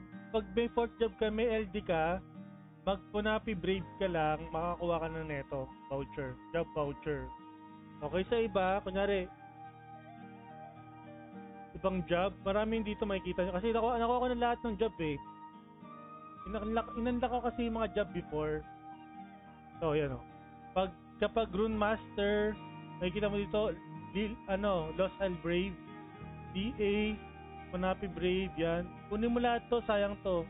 Speaker 1: may fourth job ka, may LD ka, mag-Punapi Brave ka lang, makakuha ka na neto, voucher, job voucher. Okay, sa iba, kunyari, ibang job, maraming dito makikita nyo. Kasi nakuha ko na lahat ng job eh. Inunlock ko kasi yung mga job before. So, yan o. Kapag Rune Master, makikita mo dito, Lost Isle Brave, DA, Punapi Brave, yan. Kunin mo lahat to, sayang to.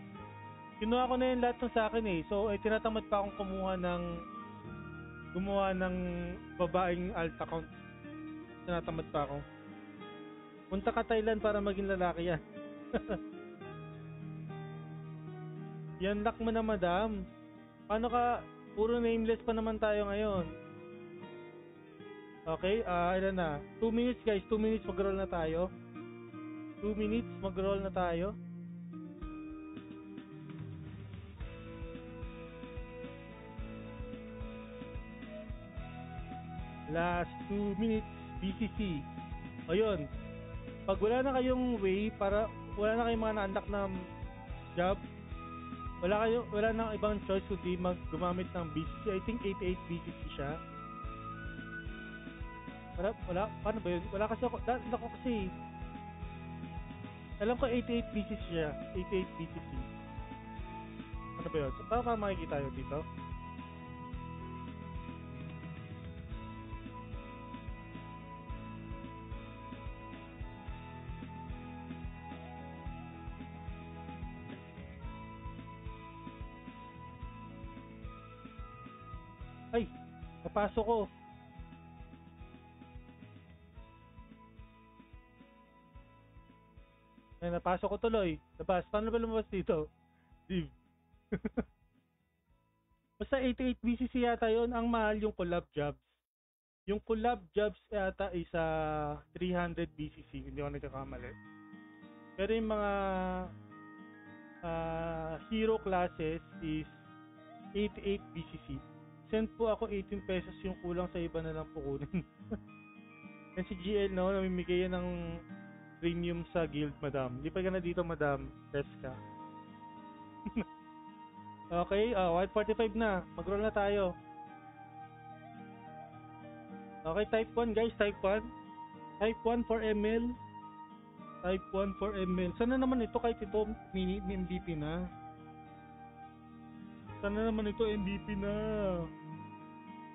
Speaker 1: Kinuha ko na yung lahat ng sa akin eh. So, tinatamad pa akong gumawa ng babaeng alt account. Tinatamad pa ako. Punta ka Thailand para maging lalaki yan. Yan lock mo na madam. Paano ka, puro nameless pa naman tayo ngayon. Okay, ilan na? 2 minutes guys, 2 minutes mag-roll na tayo. 2 minutes mag-roll na tayo. Last 2 minutes, BCC. O yun, pag wala na kayong way, wala na kayong mga na-unlock na job, wala nang ibang choice kundi gumamit ng BCC. I think 88 BCC siya. Paano ba yun? Wala kasi kasi alam ko 88 BCC siya. 88 BCC. Ano ba yun? So, paano ka makikita yun dito? Ay, napasok ko. Ay, napasok ko tuloy. Labas. Paano ba lumabas dito? Steve. Basta 88 BCC yata yun. Ang mahal yung collab jobs. Yung collab jobs yata is 300 BCC. Hindi ako nagkakamali. Pero yung mga hero classes is 88 BCC. Send po ako 18 pesos yung kulang sa iba na lang po kunin. Yan si GL, no? Namimigay yan ng premium sa guild, madam. Lipat ka na dito, madam. Press ka. Okay, 145 na. Mag-roll na tayo. Okay, type 1 guys, type 1. Type 1 for ML. Type 1 for ML. Sana naman ito kahit ito MVP na. Sana naman ito MVP na.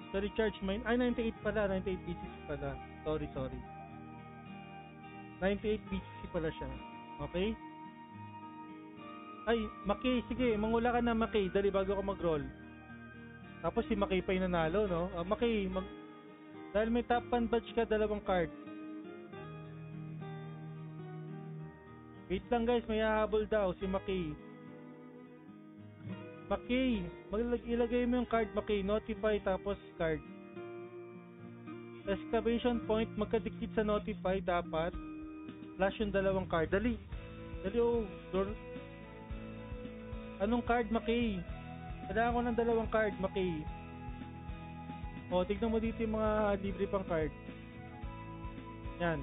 Speaker 1: Sa recharge mine. Ay, 98 pala. 98 BCC pala. Sorry. 98 BCC pala siya. Okay? Ay, Maki. Sige, mangula ka na, Maki. Dali, bago ka mag-roll. Tapos si Maki pa yung nanalo, no? Maki, dahil may top 1 badge ka, 2 card. Wait lang guys, may hahabol daw si Maki. Maki, ilagay mo yung card, Maki. Notify tapos card. Excavation point, magkadikit sa notify dapat. Flash yung 2 card. Dali, oh. Anong card, Maki? Kailangan ko ng 2 card, Maki. O, tignan mo dito yung mga libre pang card. Yan.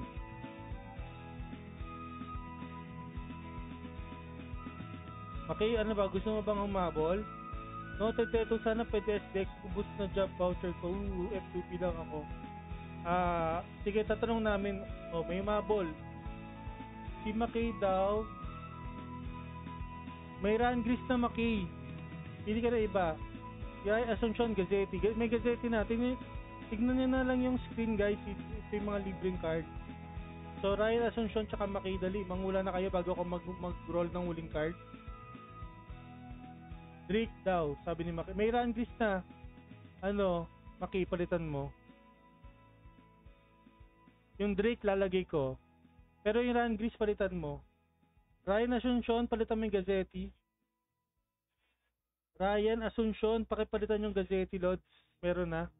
Speaker 1: Okay, ano ba? Gusto mo bang humabol? Noted ito, sana pwede SDX. Ubus na job voucher ko. F2P lang ako. Sige, tatanong namin. May humabol. Si Maki daw. May Ryan Gris na Maki. Pili ka na iba. Yay, Asuncion, Gazzetti. May Gazzetti na. Tignan nyo na lang yung screen guys. Ito yung mga libreng card. So Ryan, Asuncion, tsaka Maki. Dali, mangula na kayo bago ako mag-roll ng huling card. Drake daw, sabi ni Maki. May Ryan Gris na. Ano, Maki, palitan mo. Yung Drake lalagay ko. Pero yung Ryan Gris palitan mo. Ryan Asuncion, palitan mo yung Gazzetti. Ryan Asuncion, pakipalitan yung Gazzetti, Lods. Meron na.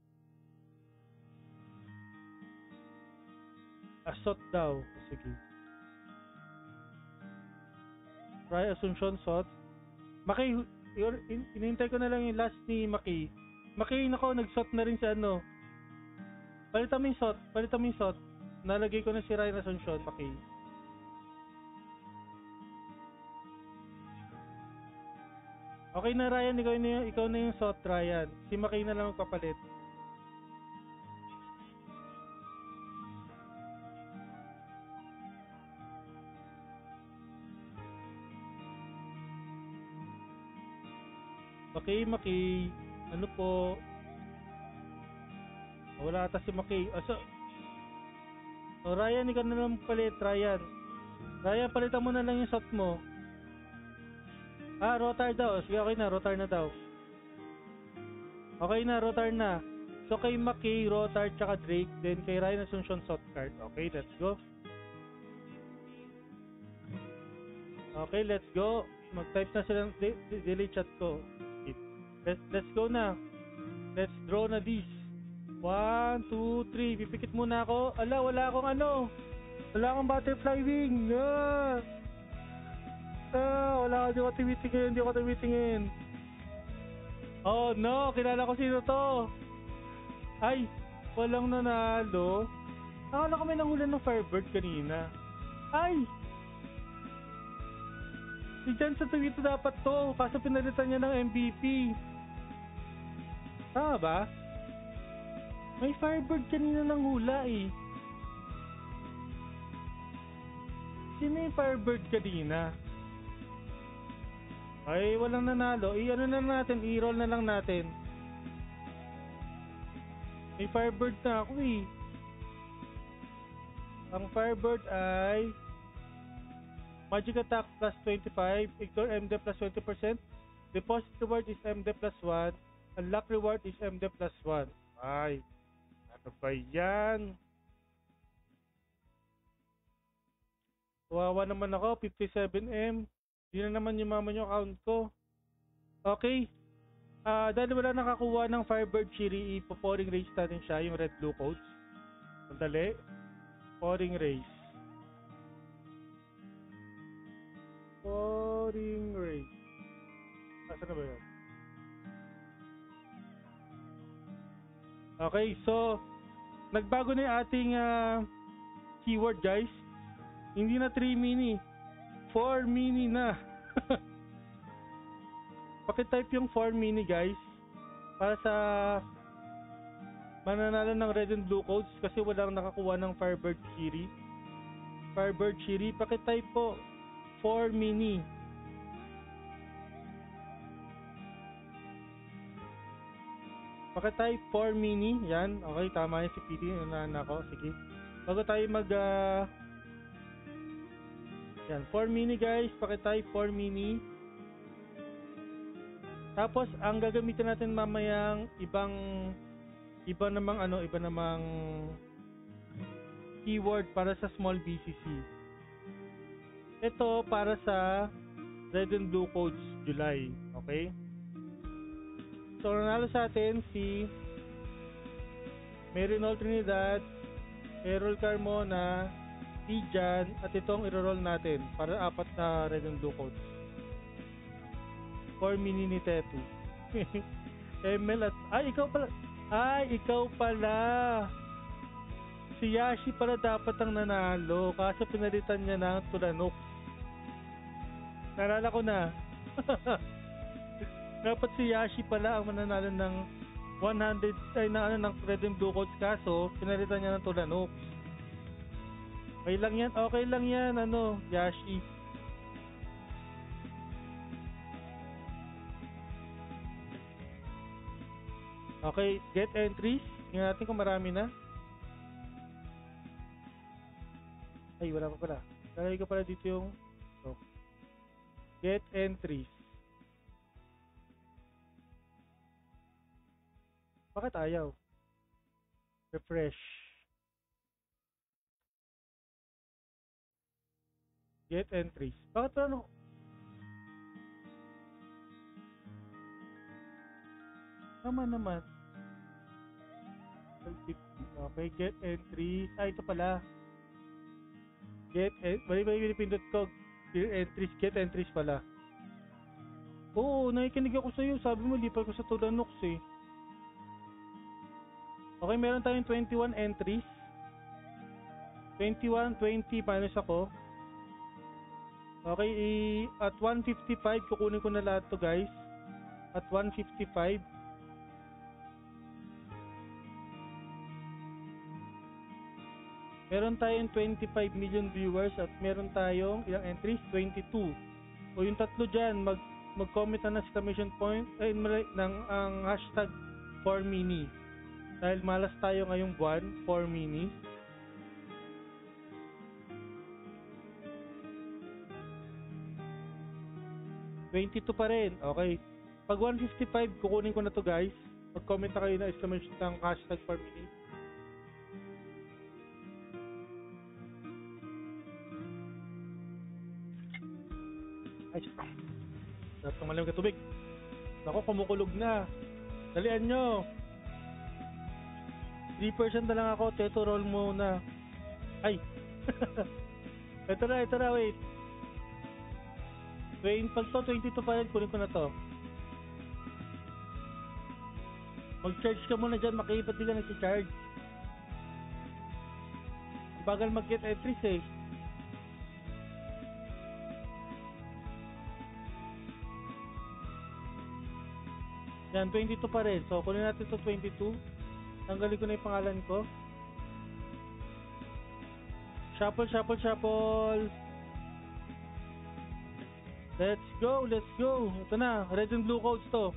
Speaker 1: Asot daw. Sige. Ryan Asuncion, Sot. Maki, inintay ko na lang yung last ni Maki. Maki, nako, nag-Sot na rin si ano. Palitan mo yung Sot. Palitan mo yung Sot. Nalagay ko na si Ryan Asuncion, Maki. Okay na Ryan, ikaw na yung Sot, Ryan. Si Maki na lang magpapalit. Maki, ano po? Wala ata si Maki. Ryan, ikaw na lang palit, Ryan. Ryan, palitan mo na lang yung Sot mo. Rotar daw. Sige, okay na. Rotar na daw. Okay na, Rotar na. So, kay Maki, Rotar, tsaka Drake. Then, kay Ryan Asuncion, Sot card. Okay, let's go. Okay, let's go. Mag-type na silang delete chat ko. Let's go na. Let's draw na this. 1, 2, 3. Pipikit muna ako. Wala akong ano. Wala akong butterfly wing. Wala, hindi ko tumitingin. Oh no, kilala ko sino to. Ay, walang nanalo. Nakala ko may nangulan ng Firebird kanina. Ay! Si Jan sa Twitter dapat to, kaso pinalitan niya ng MVP. Tama ba? May Firebird kanina ng hula eh. Sino yung Firebird kanina? Ay, walang nanalo. I-ano na natin, i-roll na lang natin. May Firebird na ako eh. Ang Firebird ay Magic Attack plus 25, Ignore MD plus 20%, Deposit Reward is MD plus 1, and Luck Reward is MD plus 1. Ay, ano ba yan? Kawawa naman ako, 57M. Hindi na naman yumaman yung account ko. Okay. Dahil wala nakakuha ng Firebird Chiri, ipo-pouring race natin siya, yung red blue codes. Sandali. Pouring race. Pouring race. Saan na ba yun? Okay, so nagbago na yung ating keyword guys. Hindi na 3 mini. 4 mini na. Pakitype yung 4 mini guys para sa mananalo ng red and blue codes kasi walang nakakuha ng Firebird Chiri. Firebird Chiri, pakitype po 4 mini. Pakitype 4 mini. Yan, okay, tama yan si PT. Unahan ako, sige. Bago tayo yan, 4 mini guys, pakitype 4 mini. Tapos ang gagamitin natin mamayang iba namang keyword para sa small BCC. Ito para sa red and blue codes July, okay? So nanalo sa atin si Marinol Trinidad, Errol Carmona, Tijan, at itong i-roll natin para 4 na red and blue codes. 4 mini ni Tetu. ML at... ikaw pala. Si Yashi pala dapat ang nanalo kaso pinalitan niya ng Tulanok. Nalala ko na. Dapat si Yashi pala ang mananalo ng 100 ng red and blue codes kaso pinalitan niya ng Tulanok. Okay lang yan, Yashi. Okay, get entries. Tingnan natin kung marami na. Ay, wala pa pala. Lalagay ko pala dito yung get entries. Bakit ayaw? Refresh. Get entries. Bakit ano? Tama naman. Okay, get entries. Ito pala. Bali pinindot ko. Get entries pala. Oo, nakikinig ako sa'yo. Sabi mo, lipat ko sa Tulanox eh. Okay, meron tayong 21 entries. 21, 20, minus ako. Okay, at 155, kukunin ko na lahat to guys. At 155. Meron tayong 25 million viewers at meron tayong ilang entries? 22. O yung tatlo dyan, mag-comment na ng exclamation point ng ang hashtag 4mini. Dahil malas tayo ngayong buwan, 4mini. $22 pa rin. Okay. Pag 155, kukunin ko na to guys. Mag-comment na kayo na exclamation ng hashtag 4mini. Ay, dapat tumalim ka tubig. Ako, kumukulog na. Dalian nyo. 3% na lang ako. Teto roll muna. Ay. ito na, wait. Pag to, 22 pa rin, kunin ko na to. Mag-charge ka muna dyan, makiipat din ka nag-charge. Bagal mag-get entries eh. Yan, 22 pa rin. So, kunin natin to 22. Tanggalin ko na yung pangalan ko. Shuffle. Let's go. Ito na, red and blue codes to.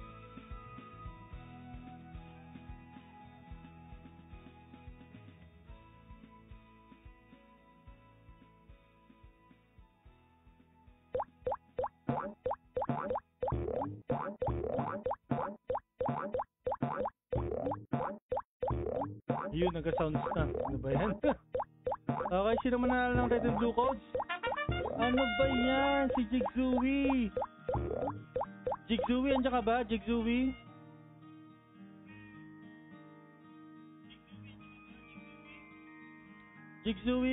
Speaker 1: Yun, nag-sounds na. Ano ba yan? Okay, sino manalo ng red and blue codes? Ano ba yan? Si Jigzooey. Andiyan ka ba? Jigzooey?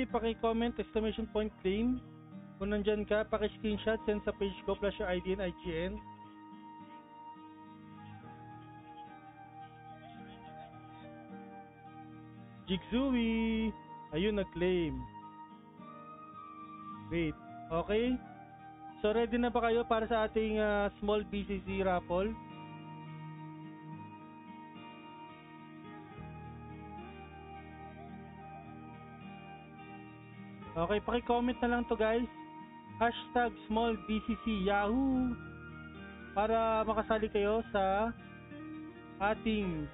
Speaker 1: Paki-comment, exclamation point claim. Kung nandyan ka, paki-screenshot, send sa page ko, plus your ID and IGN. Jigzooey! Ayun, nag-claim. Wait, okay? So, ready na ba kayo para sa ating small BCC raffle? Okay, paki-comment na lang to guys. Hashtag small BCC Yahoo! Para makasali kayo sa ating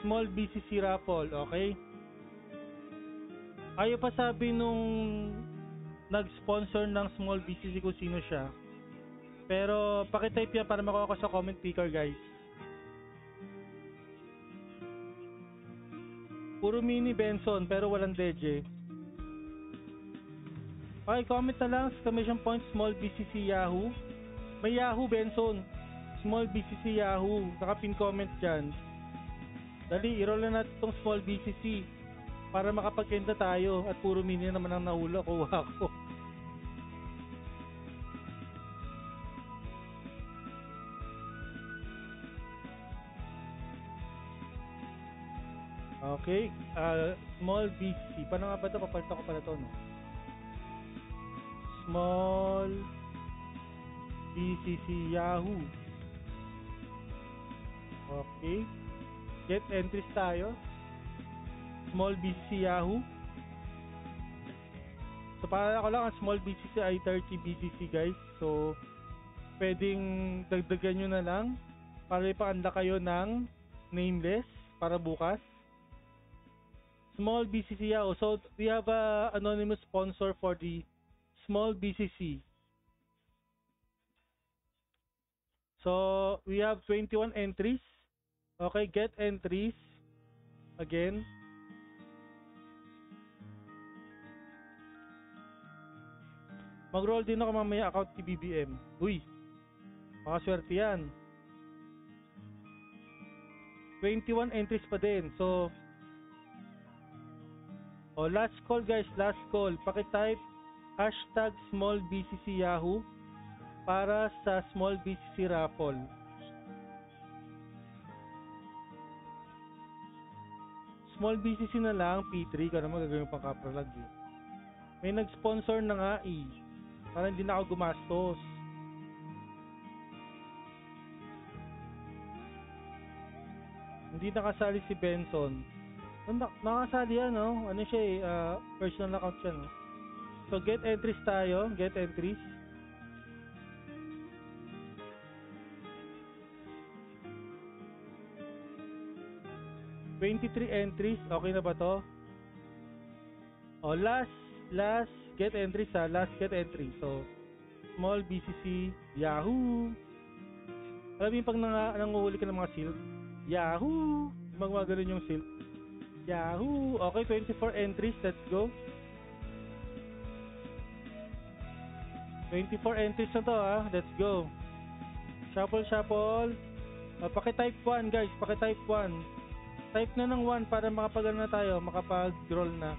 Speaker 1: small BCC raffle, okay? Ayaw pa sabi nung nag-sponsor ng small BCC kung sino siya. Pero pakitype yan para makuha ko sa comment picker guys. Puro mini Benson pero walang DJ. Okay, comment na lang, exclamation point small BCC Yahoo. May Yahoo Benson. Small BCC Yahoo. Naka-pin comment dyan. Dali, i-roll na natin itong small BCC. Para makapagkenda tayo at puro mini naman ang nahula, kuha ko. Okay, small BCC. Paano nga ba ito? Papalitan ko pala ito, no? Small BCC Yahoo. Okay. Get entries tayo. Small BCC Yahoo. So para ako lang ang small BCC ay 30 BCC guys. So pwedeng dagdagan nyo na lang para ipakanda kayo ng nameless para bukas. Small BCC Yahoo. So we have a anonymous sponsor for the small BCC. So we have 21 entries. Okay, get entries again. Mag-roll din ako mamaya account ni BBM. Uy, makaswerte yan. 21 entries pa din. So last call guys, last call. Paki-type hashtag small BCC Yahoo para sa small BCC raffle. Small BCC na lang, P3. Kaya naman gagawin pang kapralag eh. May nag-sponsor na nga eh. Para hindi na ako gumastos. Hindi nakasali si Benson. Nakasali yan, no? Ano siya eh, personal account siya, no? So, get entries tayo. Get entries. entries. Okay na ba to? Last get entries ha. Last get entry. So, small BCC Yahoo. Alam mo yung pag nanguhuli ka ng mga silk? Yahoo! Magmagalan yung silk. Yahoo! Okay, 24 entries. Let's go. 24 entries na to ha. Let's go. Shuffle. Paki-type 1 guys. Paki-type 1. Type na ng 1 para makapag na tayo. Makapag-roll na.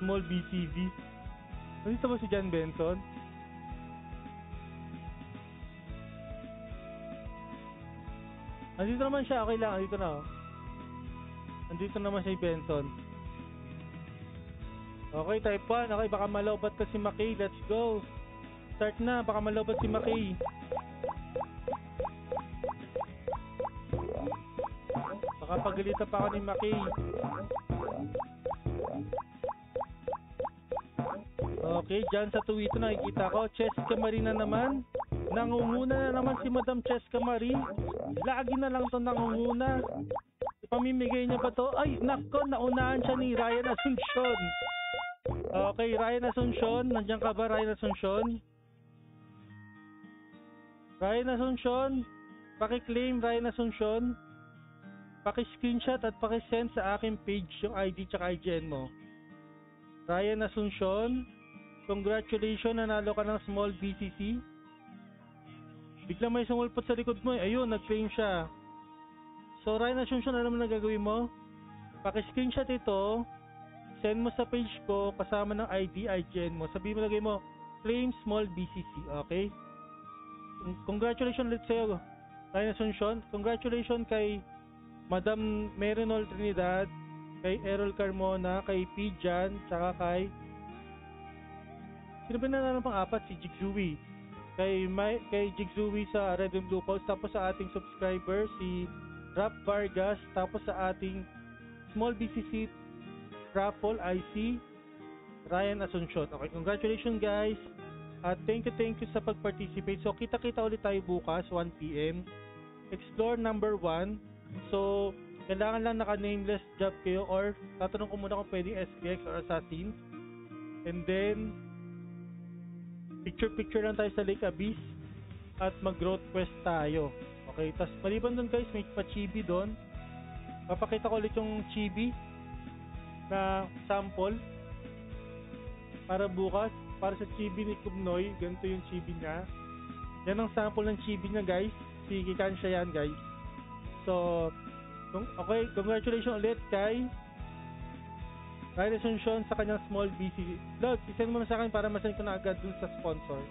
Speaker 1: Small BCV. Nandito ba si John Benson? Nandito naman siya. Okay lang. Nandito na oh. Nandito naman si Benson. Okay, type 1. Okay, baka malobat ka si Maki. Let's go. Start na. Baka malobat si Maki. Baka pagalitan pa ako ni Maki. Okay, dyan sa Twitter nakikita ko, Cheska Marie na naman. Nangunguna na naman si Madam Cheska Marie. Lagi na lang to nangunguna. Ipamimigay niya ba to? Ay, nako, naunahan siya ni Ryan Asuncion. Okay, Ryan Asuncion. Nandiyan ka ba, Ryan Asuncion? Ryan Asuncion. Paki-claim, Ryan Asuncion. Paki-screenshot at paki-send sa aking page yung ID tsaka IGN mo. Ryan Asuncion. Congratulations, nanalo ka ng small BCC. Bigla may sumulpot sa likod mo. Ayun, nag-claim siya. So, Ryan Asuncion, alam mo na gagawin mo? Paki-screenshot ito. Send mo sa page ko kasama ng ID, IGN mo. Sabihin mo, lagay mo, claim small BCC. Okay? Congratulations ulit sa'yo, Ryan Asuncion. Congratulations kay Madam Merinol Trinidad, kay Errol Carmona, kay Pijan, tsaka kay sino ba nanalo pang apat? Si Jigzui. Kay Jigzui sa Red and Blue Pulse, tapos sa ating subscriber si Rap Vargas, tapos sa ating small BCC raffle IC Ryan Asuncion. Okay, congratulations guys. At thank you sa pag-participate. So kita-kita ulit tayo bukas 1 PM. Explore number 1. So kailangan lang naka-nameless job kayo or tatanong ko muna kung pwedeng SPX or Assassin. And then picture lang tayo sa Lake Abyss at mag-growth quest tayo. Okay, tas maliban dun guys, may pa-chibi dun. Papakita ko ulit yung chibi na sample para bukas, para sa chibi ni Kubnoy. Ganito yung chibi niya. Yan ang sample ng chibi niya guys. Sige, kansya yan guys. So, okay, congratulations ulit kay Ryan Asuncion sa kanyang small BC. Lord, isend mo na sa akin para masend ko na agad dun sa sponsor.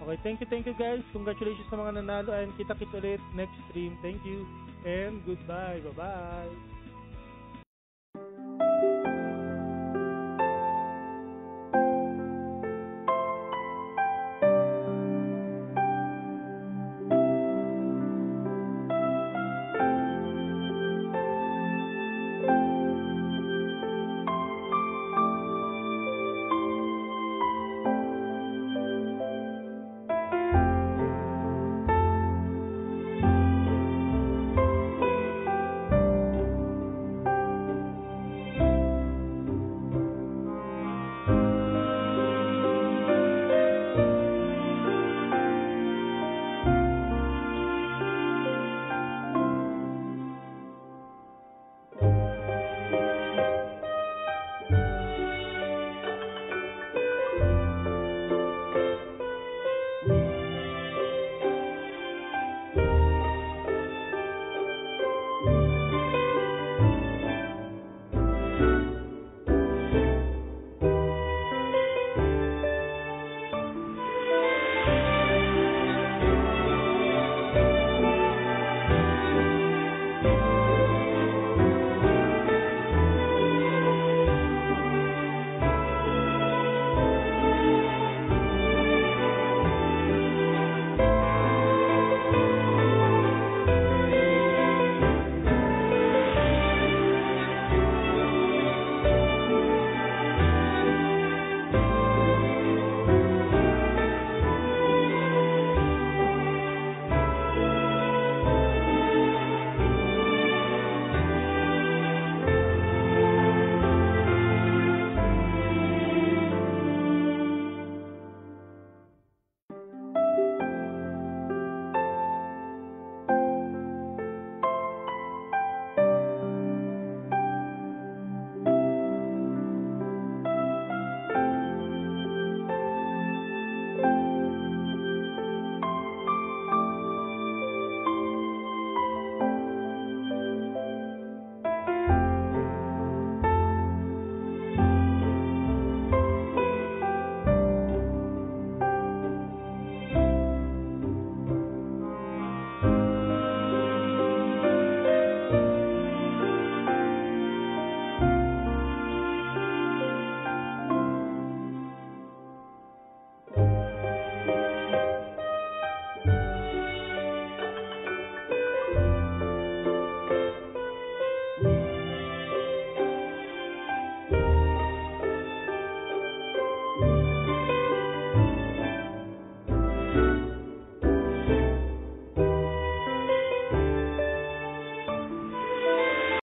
Speaker 1: Okay, thank you guys. Congratulations sa mga nanalo and kita-kit ulit next stream. Thank you and goodbye. Bye-bye.